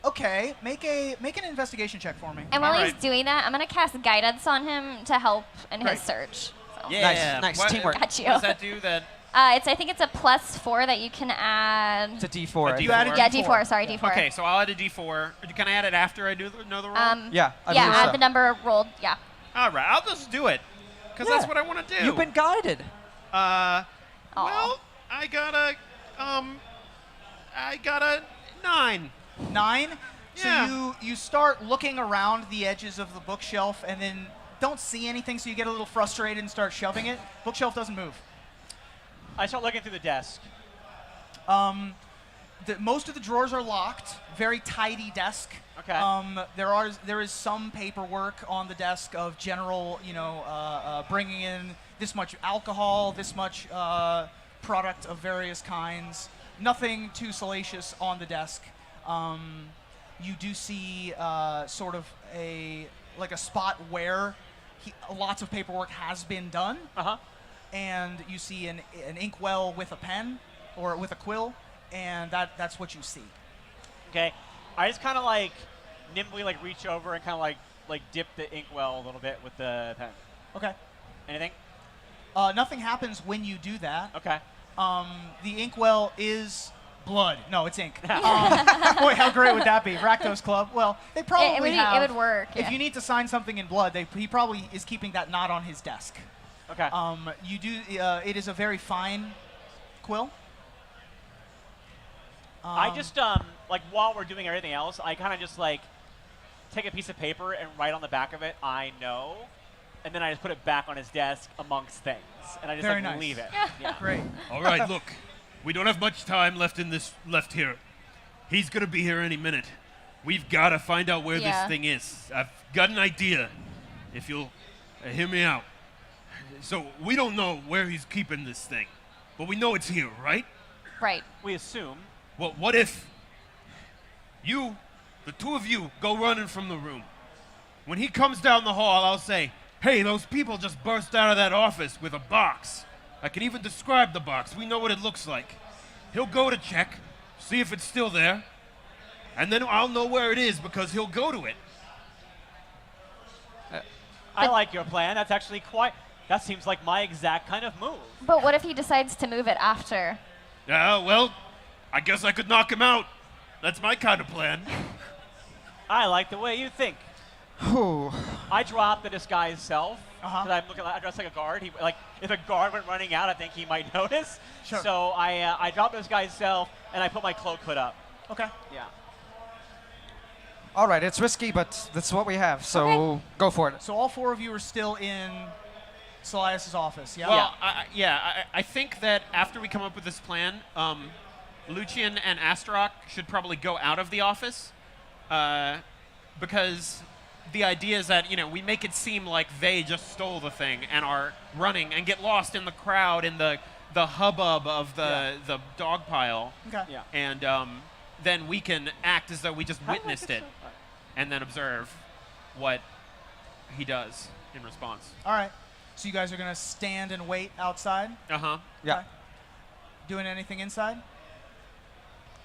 Okay. Make an investigation check for me. And while he's Alright. doing that, I'm gonna cast guidance on him to help in Great. his search. So. Nice What, teamwork. Got you. What does that do? That I think it's a +4 that you can add. It's a D4. A You added D4. Yeah, D4. D4. Sorry, D4. okay? So I'll add a D4. Can I add it after I know the roll? Yeah, I yeah, believe add so. the number rolled. Yeah. All right, I'll just do it, because Yeah. that's what I want to do. You've been guided. Well, I got a 9. 9. So Yeah. you start looking around the edges of the bookshelf and then don't see anything, so you get a little frustrated and start shoving it. Bookshelf doesn't move. I start looking through the desk. Most of the drawers are locked. Very tidy desk. Okay. There is some paperwork on the desk of general, bringing in this much alcohol, this much product of various kinds. Nothing too salacious on the desk. You do see sort of a spot where lots of paperwork has been done, Uh-huh. and you see an inkwell with a pen or with a quill, and that's what you see. Okay. I just kind of like nimbly like reach over and kind of like dip the inkwell a little bit with the pen. Okay. Anything? Nothing happens when you do that. Okay. The inkwell is blood. No, it's ink. Boy, how great would that be? Rakdos Club. Well, they probably have. It would work. If yeah. you need to sign something in blood, he probably is keeping that not on his desk. Okay. You do. It is a very fine quill. I just like while we're doing everything else, I kind of just like take a piece of paper and write on the back of it, "I know," and then I just put it back on his desk amongst things, and I just Very like nice. leave it. Yeah. Great. All right, look, we don't have much time left here. He's gonna be here any minute. We've got to find out where Yeah. this thing is. I've got an idea. If you'll hear me out. So we don't know where he's keeping this thing, but we know it's here, right? Right. We assume. Well, what if the two of you, go running from the room? When he comes down the hall, I'll say, "Hey, those people just burst out of that office with a box." I can even describe the box. We know what it looks like. He'll go to check, see if it's still there, and then I'll know where it is because he'll go to it. I like your plan. That's actually that seems like my exact kind of move. But what if he decides to move it after? Well, I guess I could knock him out. That's my kind of plan. I like the way you think. Whew. I drop the disguise self. Uh-huh. 'Cause I dress like a guard. If a guard went running out, I think he might notice. Sure. So I drop the disguise self and I put my cloak hood up. Okay. Yeah. All right, it's risky, but that's what we have, so Okay. go for it. So all four of you are still in Solias's office. Yeah. Well, I think that after we come up with this plan, Lucian and Astaroth should probably go out of the office, because the idea is that we make it seem like they just stole the thing and are running and get lost in the crowd in the hubbub of the dog pile, Okay. Yeah. and then we can act as though we just witnessed it, and then observe what he does in response. All right. So you guys are gonna stand and wait outside. Uh-huh. Yeah. Okay. Doing anything inside?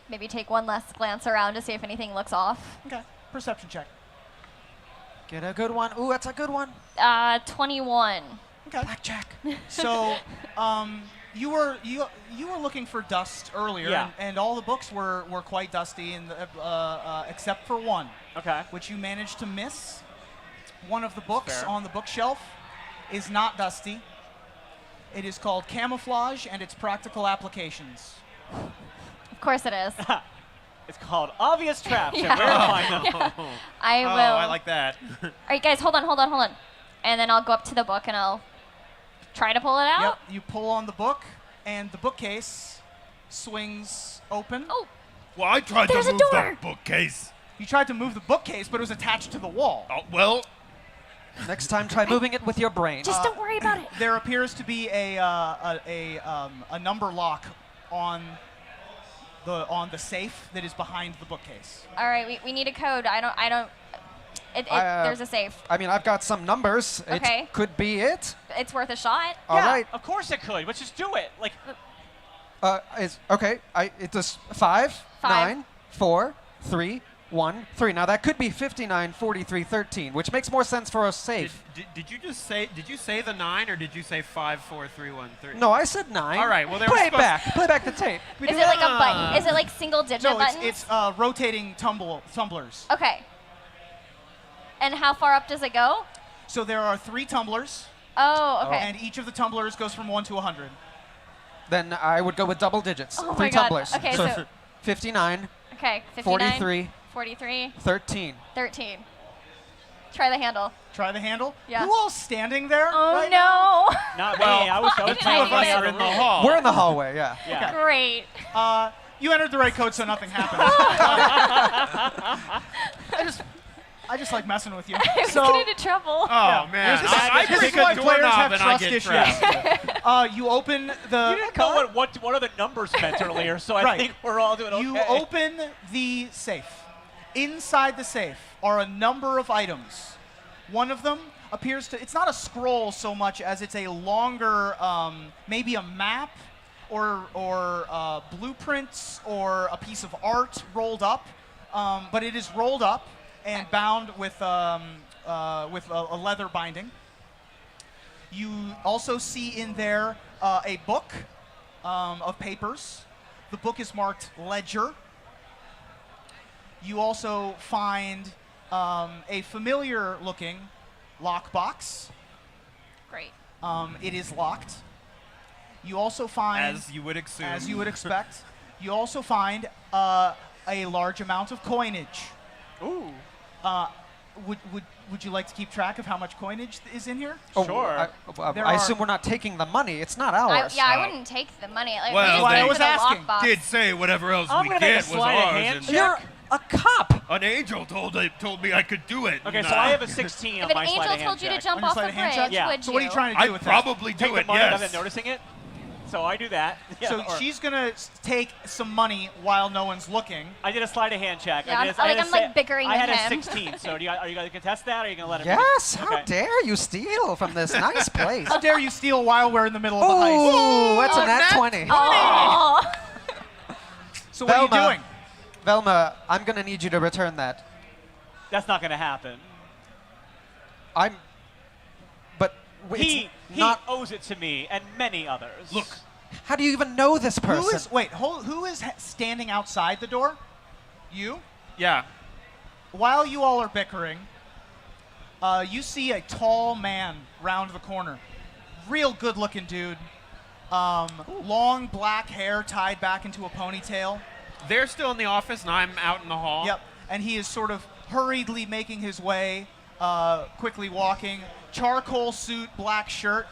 Maybe take one last glance around to see if anything looks off. Okay. Perception check. Get a good one. Ooh, that's a good one. 21. Okay. Blackjack. So, you were looking for dust earlier, Yeah. and all the books were quite dusty, and except for one, Okay. which you managed to miss. One of the books Fair. on the bookshelf is not dusty. It is called Camouflage and its Practical Applications. Of course it is. It's called Obvious Traps. Yeah. And where to find them. I will. Oh, I like that. All right, guys, hold on. And then I'll go up to the book and I'll try to pull it out. Yep. You pull on the book, and the bookcase swings open. Oh, Well, I tried There's to a move door. that bookcase. You tried to move the bookcase, but it was attached to the wall. Oh, well, Next time, try moving it with your brain. just don't worry about it. There appears to be a number lock on the safe that is behind the bookcase. All right, we need a code. I don't. There's a safe. I mean, I've got some numbers. Okay. It could be it. It's worth a shot. All yeah, right. of course it could. Let's just do it. Like, It's okay. It does 5, 9, 4, 3, 1, 3. Now that could be 59, 43, 13, which makes more sense for a safe. Did you just say? Did you say the 9 or did you say 5, 4, 3, 1, 3? No, I said 9. All right, well, they were play it supposed- back. Play back the tape. Is it like a button? Is it like single digit No, buttons? it's rotating tumblers. Okay. And how far up does it go? So there are 3 tumblers, Oh, okay. and each of the tumblers goes from 1 to 100. Then I would go with double digits. Oh 3 my God. tumblers. Okay, so- 59, Okay, 59, 43, 43, 13. 13. Try the handle. Try the handle. Yeah. Who all's standing there? Oh right now? no. not Well, me. I was the trying two to of get us out are of in the the room. hall. We're in the hallway, yeah. Yeah. Great. You entered the right code, so nothing happened. I just like messing with you. I was So getting into trouble. Oh man, This is- I this pick is why a players have doorknob and I trust get issues. trapped. You open You the didn't know what are the numbers meant earlier, so I Right. think we're all doing okay. you open the safe. Inside the safe are a number of items. One of them appears to, it's not a scroll so much as it's a longer, maybe a map or blueprints or a piece of art rolled up. But it is rolled up and bound with a leather binding. You also see in there a book of papers. The book is marked Ledger. You also find a familiar-looking lockbox. Great. It is locked. You also find, As you would assume. as you would expect, you also find a large amount of coinage. Ooh. Would you like to keep track of how much coinage is in here? Oh, Sure. There I are- assume we're not taking the money. It's not I ours. wouldn't take the money. Like, Well, we just they- go I was to the asking. lockbox. did say whatever else I'm we gonna make a get was sleight of ours. hand And check. You're a cop. an angel told me I could do it. Okay, and, so I have a 16 If on an my sleight angel of hand told you to check. jump On your off the sleight of hand bridge, check? Yeah. would So you? what are you trying to do I'd with probably Take do the it, money without yes. them noticing it. So I do that. this? So Yeah, or- she's gonna take some money while no one's looking. I did a sleight of hand check. Yeah, I did a, I'm like bickering I with had a him. 16. So are you going to contest that, or are you going to let it? Yes. How Okay. dare you steal from this nice place? How dare you steal while we're in the middle of the heist? Oh, that's a Oh, nat nat 20. Oh. So what are you Velma. doing? Velma, I'm going to need you to return that. That's not going to happen. But He not. owes it to me and many others. Look, How do you even know this person? Who is standing outside the door? You? Yeah. While you all are bickering, you see a tall man round the corner. Real good-looking dude. Long black hair tied back into a ponytail. They're still in the office and I'm out in the hall. Yep. And he is sort of hurriedly making his way, quickly walking. Charcoal suit, black shirt.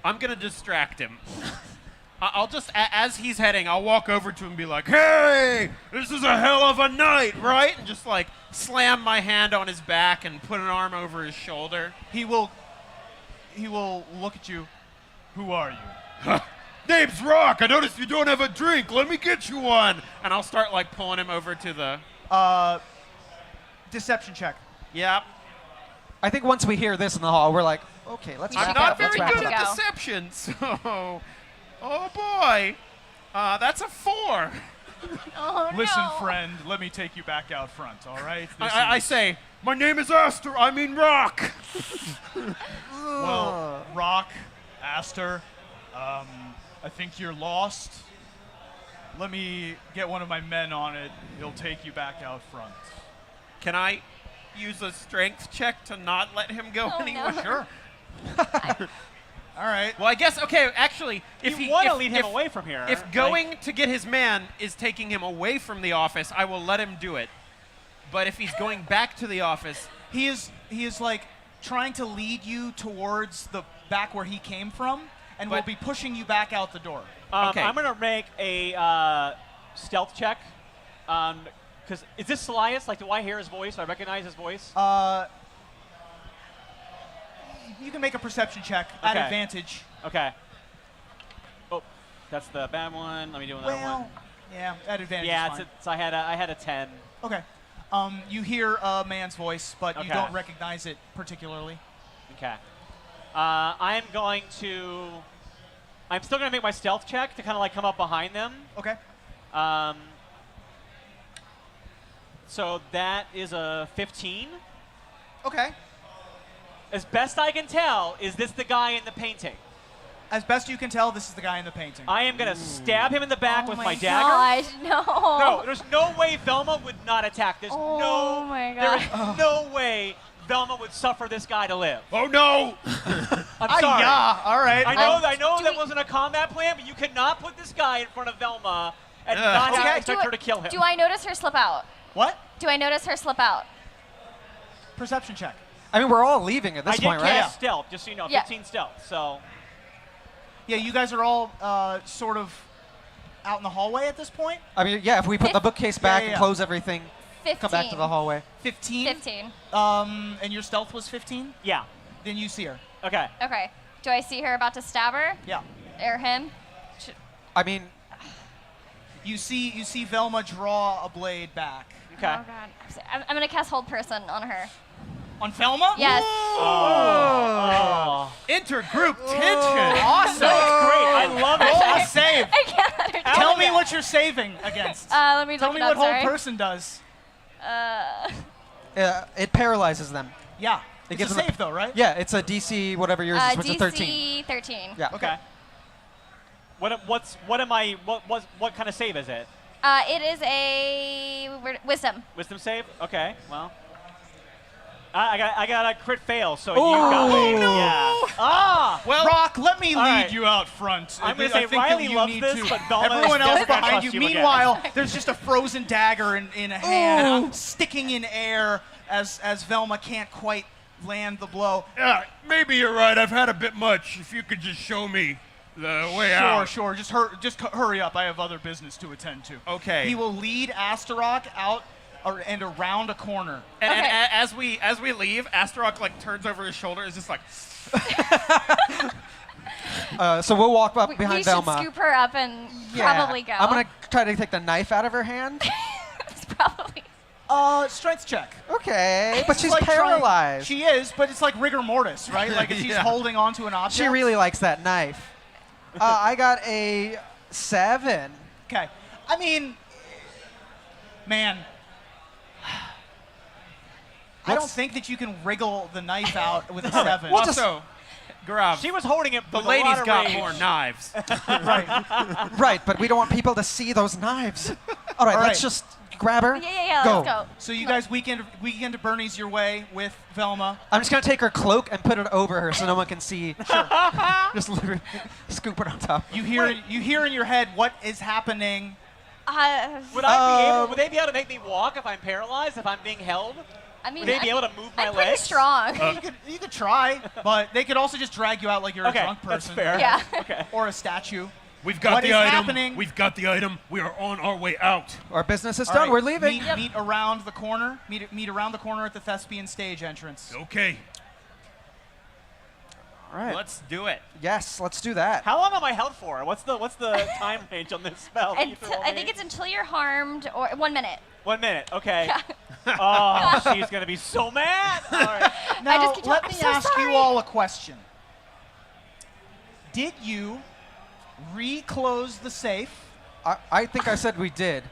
I'm gonna distract him. I'll just, as he's heading, I'll walk over to him and be like, "Hey, this is a hell of a night, right?" And just like slam my hand on his back and put an arm over his shoulder. He will look at you. Who are you? name's Rock. I noticed you don't have a drink. Let me get you one. And I'll start like pulling him over to the. Deception check. Yep. I think once we hear this in the hall, we're like, okay, let's I'm wrap I'm it not up. very Let's wrap good it up. at Go. deception, so. Oh boy. That's a 4. Oh, Listen, no. friend, let me take you back out front, all right? I say, My name is Aster. I mean Rock. Well, Rock, Aster, I think you're lost. Let me get one of my men on it. He'll take you back out front. can I use a strength check to not let him go Oh, anywhere? no. Sure. All right. Well, I guess, okay, actually, if you he want to if- lead him if- away from here. If like- going to get his man is taking him away from the office, I will let him do it. But if he's going back to the office, He is like trying to lead you towards back where he came from, and will be pushing you back out the door. Okay. I'm going to make a stealth check. Because is this Salias? Like, do I hear his voice? Do I recognize his voice? You can make a perception check at Okay. advantage. Okay. Oh, that's the bad one. Let me do another one. Yeah, at advantage. Yeah, is fine. I had a 10. Okay. You hear a man's voice, but you Okay. don't recognize it particularly. Okay. I'm still going to make my stealth check to kind of like come up behind them. Okay. So that is a 15. Okay. As best I can tell, is this the guy in the painting? As best you can tell, this is the guy in the painting. I am going to stab him in the back with my dagger. Gosh, no. No, there's no way Velma would not attack. There's Oh my there God. is no way Velma would suffer this guy to live. Oh no! I'm sorry. Yeah, all right. I know do that we- wasn't a combat plan, but you cannot put this guy in front of Velma and not Okay. expect her to kill him. Do I notice her slip out? What? Do I notice her slip out? Perception check. I mean, we're all leaving at I this did point, cast right? stealth, just so you know, Yeah. 15 stealth. So Yeah, you guys are all sort of out in the hallway at this point. I mean, yeah, if we put the bookcase back yeah. and close everything, 15. come back to the hallway. 15. 15. And your stealth was 15. yeah, Then you see her. okay. Okay. Do I see her about to stab her? Yeah. Or him? I mean, You see Velma draw a blade back. Okay. Oh, God. I'm going to cast Hold Person on her. On Velma? Yes. Oh. Intergroup tension. Awesome. That's great. I love Roll it. a save. I can't let her do Tell me it. what you're saving against. Let me Tell look me it what up, Hold sorry. Person does. it paralyzes them. Yeah. It It's gives a them save though, right? Yeah, it's a DC, whatever yours is, which is 13. DC 13. Yeah. Okay. What kind of save is it? It is a wisdom. Wisdom save? Okay, well. I got a crit fail, so you got me. no. Yeah. Ah! Well, Rock, let me all lead right. you out front. I'm gonna I say think that Riley you loves need this, to. but Velma Everyone is else never gonna behind trust you. you again. Meanwhile, there's just a frozen dagger in a hand, sticking in air as Velma can't quite land the blow. Yeah, maybe you're right. I've had a bit much. If you could just show me the way out. Sure. Just hurry up. I have other business to attend to. Okay. He will lead Astaroth out and around a corner. And, Okay. and as we leave, Astaroth like turns over his shoulder, is just like, So we'll walk up We behind should Velma. scoop her up and Yeah. probably go. I'm going to try to take the knife out of her hand. It's probably. Strength check. Okay, but It's she's like trying- paralyzed. She is, but it's like rigor mortis, right? Like if she's Yeah. holding onto an object. She really likes that knife. I got a 7. Okay. I mean, man, I don't think that you can wriggle the knife out with a 7. We'll just- also, Gaurav, She was holding it the with a lot lady's of got rage. more knives. Right. Right, but we don't want people to see those knives. All right, All let's right. just grab her. Yeah, Go. let's go. So you guys weekend to Bernie's your way with Velma. I'm just going to take her cloak and put it over her so no one can see. Just literally scoop it on top. You hear in your head what is happening. Would they be able to make me walk if I'm paralyzed, if I'm being held? I mean, Would they be able to move my I'm pretty legs? strong. You could try, but they could also just drag you out like you're Okay, a drunk that's person. fair. Yeah. Okay. Or a statue. We've got What the is item. happening? We've got the item. We are on our way out. Our business is All done. right, We're leaving. Meet around the corner. Meet around the corner at the Thespian stage entrance. Okay. All right. Let's do it. Yes, let's do that. How long am I held for? What's the time range on this spell? that you threw on I me? think it's until you're harmed, or 1 minute. 1 minute. Okay. Oh, she's gonna be so mad. All right. Now, just keep let talking. me I'm so ask you sorry. all a question. Did you reclose the safe? I think I said we did.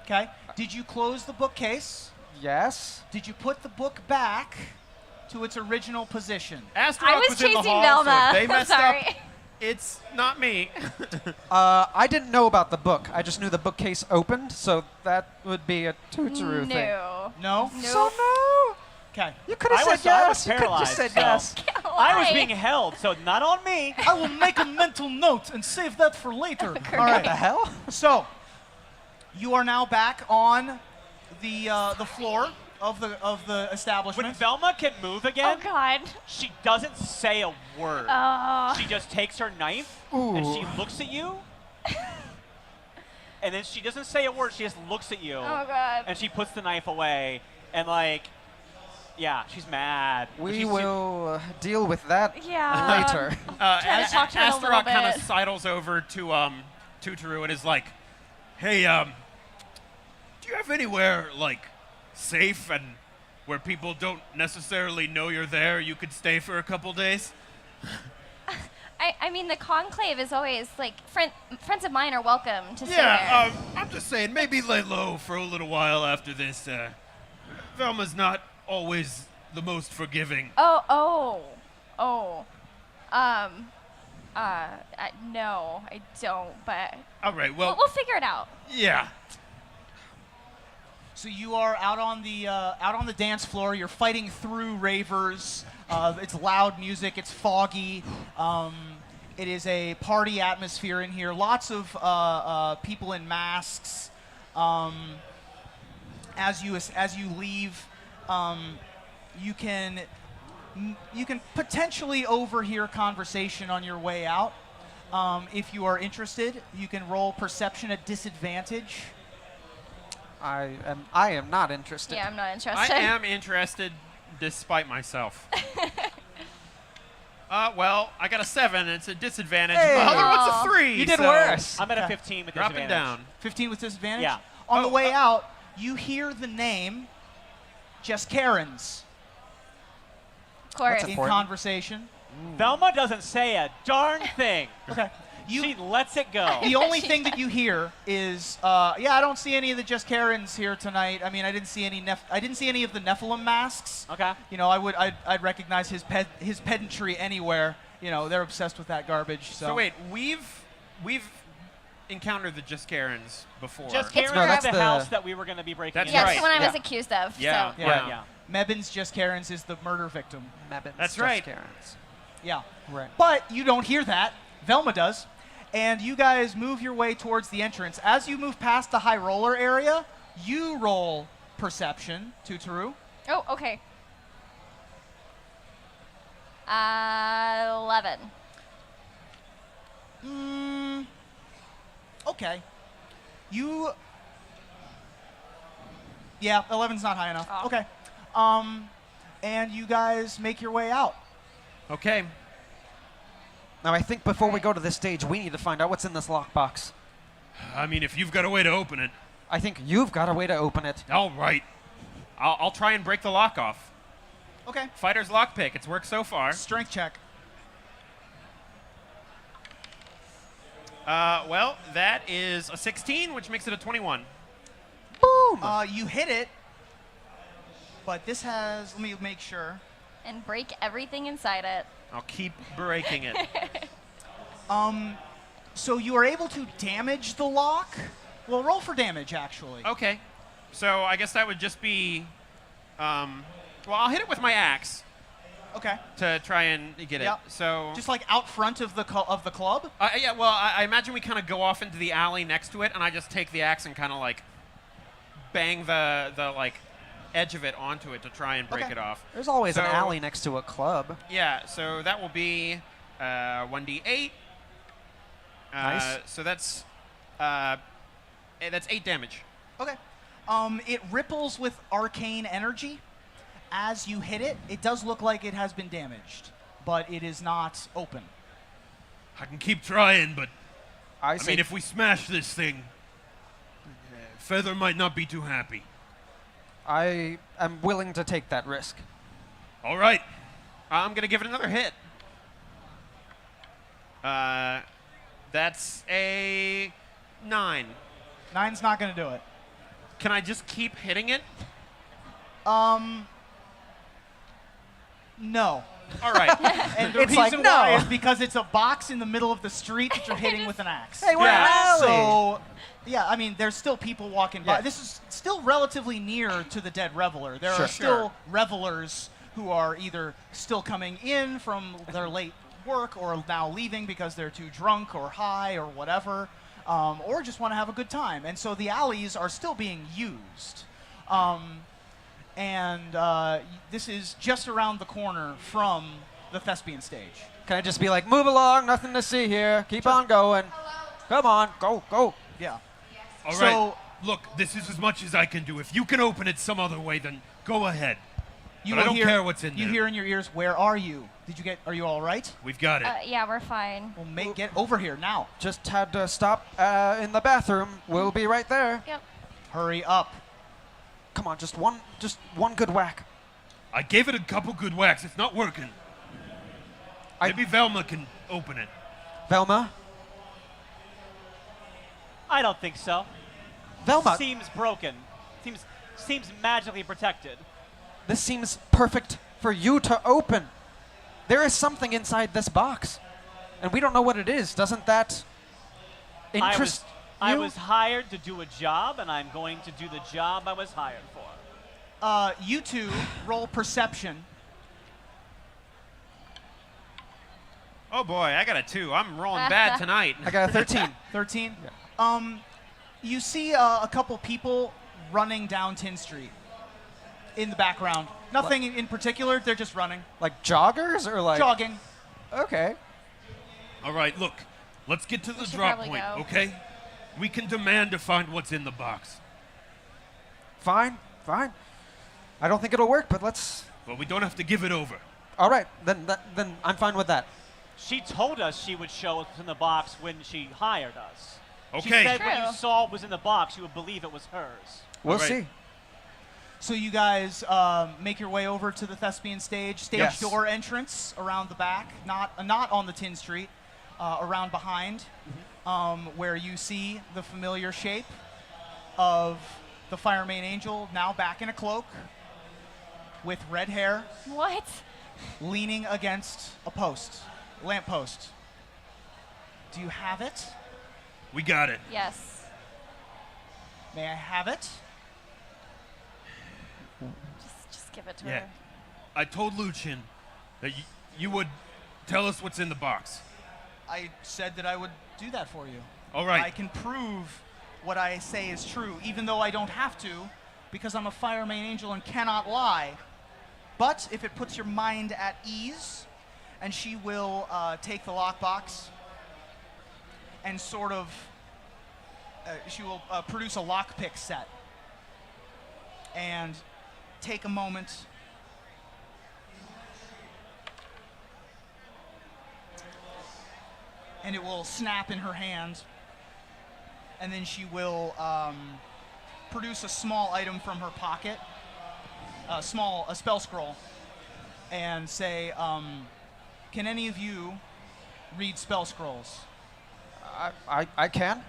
Okay. Did you close the bookcase? Yes. Did you put the book back to its original position? Astaroth I was in the chasing hall, Velma. so if they I'm messed sorry. up, it's not me. I didn't know about the book. I just knew the bookcase opened, so that would be a Tootsaroo thing. No. No? No. So no. Okay. You could have I said was yes. You could have paralyzed, just said so- yes. I was Why? being held, so not on me. I will make a mental note and save that for later. All What the right. hell? So, you are now back on the floor. of the When establishment. Velma can move again, Oh God. she doesn't say a word. Oh. She just takes her knife and she looks at you. And then she doesn't say a word. She just looks at you. Oh God. And she puts the knife away. And like, yeah, she's mad. We will deal with that Yeah. later. Try to talk to her a little Astaroth kind of bit. sidles over to Tutoru and is like, Hey, do you have anywhere, like, safe and where people don't necessarily know you're there, you could stay for a couple days? I mean, the conclave is always like friends of mine are welcome to stay there. Yeah, I'm just saying, maybe lay low for a little while after this. Velma's not always the most forgiving. No, I don't. But All right, well, we'll figure it out. yeah. So you are out on the dance floor. You're fighting through ravers. It's loud music. It's foggy. It is a party atmosphere in here. Lots of people in masks. As you leave, you can potentially overhear conversation on your way out. If you are interested, you can roll perception at disadvantage. I am not interested. Yeah, I'm not I interested. am interested despite myself. Well, I got a 7, and it's a disadvantage. Hey. The other one's Aw. a 3. You did so worse. I'm at a Okay. 15 with Dropping disadvantage. down. 15 with disadvantage? Yeah. On the Oh, way out, you hear the name Jess Karens Of course. That's in important. conversation. Velma doesn't say a darn thing. Okay. She lets it go. The only thing that you hear is, I don't see any of the Jess Karens here tonight. I mean, I didn't see any of the Nephilim masks. Okay. You know, I'd recognize his pedantry anywhere. You know, they're obsessed with that garbage. So, So wait, we've encountered the Jiskarans before. Just It's Karen's that's the the- house that we were going to be breaking That's into. Yeah, right. that's the one I was Yeah. accused of. Yeah. So. Yeah. Yeah. Mebin's Jess Karens is the murder victim. Mebbins, That's just right. Karens. Yeah. Right. But you don't hear that. Velma does. And you guys move your way towards the entrance. As you move past the high roller area, you roll perception, Tutoru. Oh, okay. 11. Okay. Yeah, 11's not high enough. Oh. Okay. And you guys make your way out. Okay. Now, I think before we go to this stage, we need to find out what's in this lockbox. I mean, if you've got a way to open it. I think you've got a way to open it. All right. I'll try and break the lock off. Okay. Fighter's lockpick. It's worked so far. Strength check. Well, that is a 16, which makes it a 21. Boom! You hit it, but this has, let me make sure. And break everything inside it. I'll keep breaking it. So you are able to damage the lock. Well, roll for damage, actually. Okay. So I guess that would just be, well, I'll hit it with my axe Okay. to try and get Yep. it. So, Just like out front of the club. yeah, well, I imagine we kind of go off into the alley next to it, and I just take the axe and kind of like bang the like edge of it onto it to try and break Okay. it off. There's always an So- alley next to a club. Yeah, so that will be 1d8. Nice. So that's 8 damage. Okay. It ripples with arcane energy. As you hit it, it does look like it has been damaged, but it is not open. I can keep trying, but I I say mean, if we smash this thing, Feather might not be too happy. I am willing to take that risk. All right. I'm going to give it another hit. That's a 9. 9's not going to do it. Can I just keep hitting it? No. All right. And the It's reason like, no. why is because it's a box in the middle of the street that you're hitting with an axe. Hey, we're Yeah. in an alley! So, yeah, I mean, there's still people walking by. Yeah. This is still relatively near to the Dead Reveler. There Sure. are still revelers who are either still coming in from their late work or now leaving because they're too drunk or high or whatever, or just want to have a good time. And so the alleys are still being used. and this is just around the corner from the thespian stage. Can I just be like, move along, nothing to see here, keep on going. Come on, go, go. Yeah. All So- right. Look, this is as much as I can do. If you can open it some other way, then go ahead. You But I will don't hear, care what's in You there. hear in your ears, "Where are you? Are you all right?" We've got it. Yeah, we're fine. Well, get over here now. Just had to stop in the bathroom. We'll be right there. Yep. Hurry up. Come on, just one good whack. I gave it a couple good whacks. It's not working. Maybe Velma can open it. Velma? I don't think so. Velma, Seems broken. Seems magically protected. this seems perfect for you to open. There is something inside this box, and we don't know what it is. Doesn't that interest I you? was hired to do a job, and I'm going to do the job I was hired for. You two roll perception. Oh boy, I got a 2. I'm rolling bad tonight. I got a 13. 13. You see a couple people running down Tin Street in the background. Nothing in particular. They're just running, Like joggers or like jogging. Okay. All right, look. Let's get to the should drop probably point, go. okay? We can demand to find what's in the box. Fine. I don't think it'll work, but let's. But we don't have to give it over. All right, then I'm fine with that. She told us she would show us what's in the box when she hired us. She Okay. said what True. you saw was in the box, you would believe it was hers. We'll All right. see. So you guys make your way over to the thespian stage. Stage Yes. door entrance around the back, not on the Tin Street, around behind, where you see the familiar shape of the Fire Main Angel, now back in a cloak, with red hair, What? leaning against a lamppost. Do you have it? We got it. Yes. May I have it? Just give it to Yeah. her. I told Lucian that you would tell us what's in the box. I said that I would do that for you. All right. I can prove what I say is true, even though I don't have to, because I'm a Fire Main Angel and cannot lie. But if it puts your mind at ease, and she will take the lockbox and sort of, she will produce a lockpick set and take a moment and it will snap in her hand, and then she will produce a small item from her pocket, a spell scroll, and say, can any of you read spell scrolls? I can.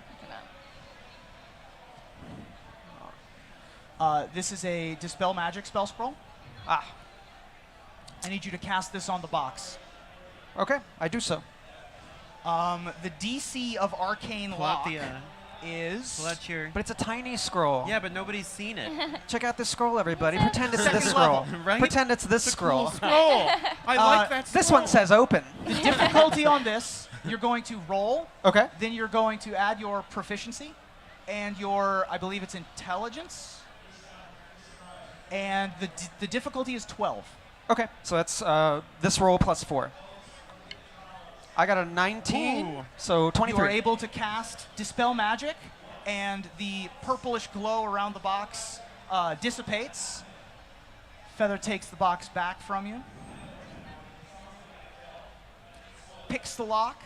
This is a Dispel Magic spell scroll. Ah. I need you to cast this on the box. Okay, I do so. The DC of Arcane Pull out Lock the, is... pull out your... But it's a tiny scroll. Yeah, but nobody's seen it. Check out this scroll, everybody. It's a Pretend it's second this level, scroll. right? Pretend it's this scroll. Scroll. I like that This scroll. one says open. The difficulty on this, you're going to roll, Okay. then you're going to add your proficiency and your, I believe it's intelligence, and the difficulty is 12. Okay. So that's this roll plus 4. I got a 19, Ooh. so You 23. are able to cast Dispel Magic, and the purplish glow around the box dissipates. Feather takes the box back from you, picks the lock,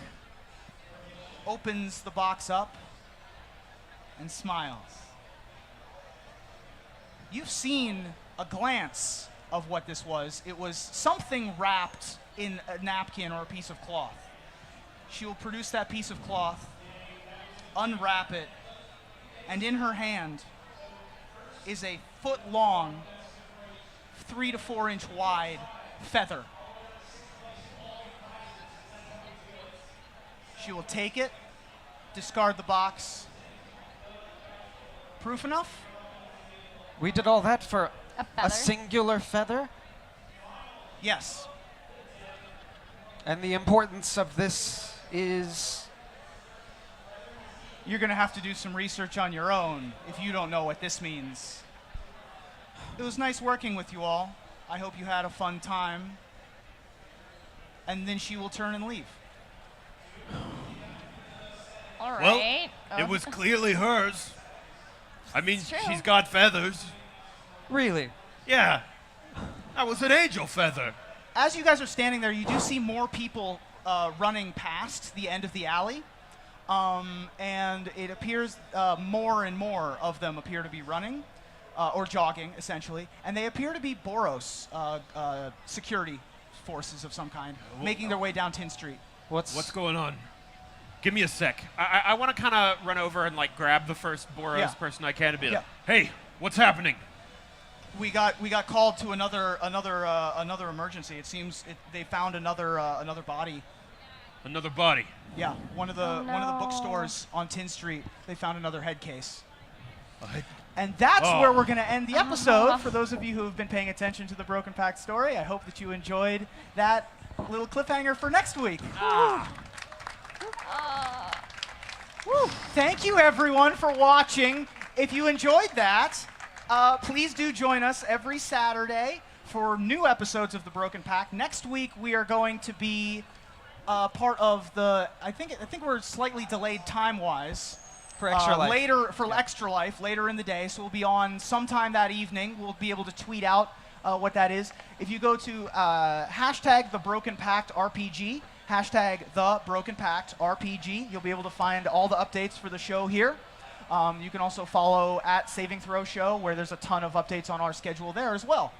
opens the box up, and smiles. You've seen a glance of what this was. It was something wrapped in a napkin or a piece of cloth. She will produce that piece of cloth, unwrap it, and in her hand is a foot-long, 3 to 4 inch wide feather. She will take it, discard the box. Proof enough? We did all that for A a feather. singular feather? Yes. And the importance of this is... You're going to have to do some research on your own if you don't know what this means. It was nice working with you all. I hope you had a fun time. And then she will turn and leave. All Well, right. it was clearly hers. I mean, It's true. she's got feathers. Really? Yeah. That was an angel feather. As you guys are standing there, you do see more people running past the end of the alley. And it appears more and more of them appear to be running or jogging, essentially. And they appear to be Boros security forces of some kind, making their way down 10th Street. What's going on? Give me a sec. I want to kind of run over and like grab the first Boros Yeah. person I can and be like, Yeah. Hey, what's happening? We got called to another emergency. It seems they found another body. Another body. Yeah, one of the no. bookstores on 10th Street. They found another head case. A head- And that's Oh. where we're going to end the episode. For those of you who have been paying attention to the Broken Pact story, I hope that you enjoyed that little cliffhanger for next week. Woo. Thank you, everyone, for watching. If you enjoyed that, please do join us every Saturday for new episodes of the Broken Pact. Next week, we are going to be part of the. I think we're slightly delayed time-wise. For Extra Life. Later for Extra Life, later in the day. So we'll be on sometime that evening. We'll be able to tweet out what that is. If you go to hashtag the Broken Pact RPG, hashtag the Broken Pact RPG, you'll be able to find all the updates for the show here. You can also follow at Saving Throw Show, where there's a ton of updates on our schedule there as well.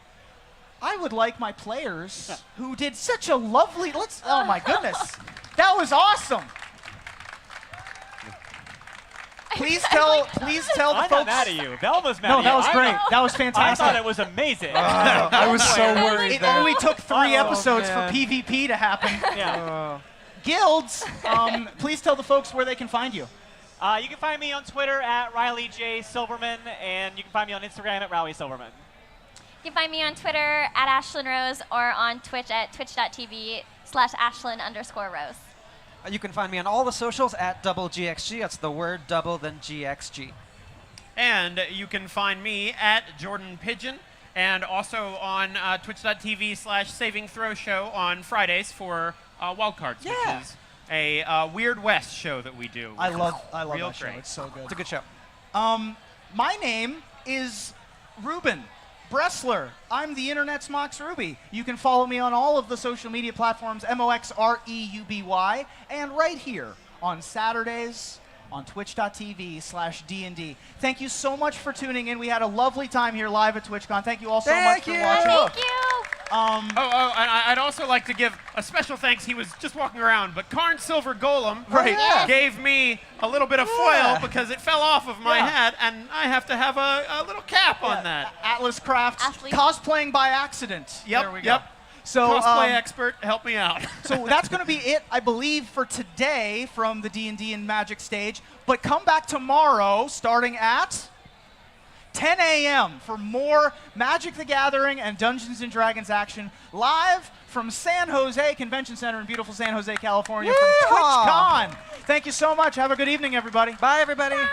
I would like my players who did such a lovely. Oh my goodness, that was awesome. Please tell the I'm folks. not mad at you. Velma's mad No, at that you. was great. That was I fantastic. thought it was amazing. I was so worried It there. only took 3 episodes man. for PvP to happen. yeah. Guilds, please tell the folks where they can find you. You can find me on Twitter at Riley J. Silverman, and you can find me on Instagram at Riley Silverman. You can find me on Twitter at Ashlen Rose or on Twitch at twitch.tv/Ashlen_Rose. You can find me on all the socials at double GXG. That's the word double, then GXG. And you can find me at Jordan Pridgen and also on twitch.tv/Saving Throw Show on Fridays for Wildcards, Yeah. which is a Weird West show that we do. I love Real that show. great. It's so good. It's a good show. My name is Reuben Bresler. I'm the internet's Mox Ruby. You can follow me on all of the social media platforms, MOXREUBY, and right here on Saturdays on twitch.tv/D&D. Thank you so much for tuning in. We had a lovely time here live at TwitchCon. Thank you all so much Thank for you. watching. Thank you. And I'd also like to give a special thanks. He was just walking around, but Karn Silver Golem Right. Yeah. gave me a little bit of Yeah. foil because it fell off of my Yeah. hat, and I have to have a little cap on that. Atlas Crafts, Athlete. cosplaying by accident. Yep, There we go. yep. So, Cosplay expert, help me out. so that's going to be it, I believe, for today from the D&D and Magic stage. But come back tomorrow, starting at 10 a.m. for more Magic the Gathering and Dungeons & Dragons action live from San Jose Convention Center in beautiful San Jose, California from Yeah. TwitchCon. Thank you so much. Have a good evening, everybody. Bye, everybody. Woo.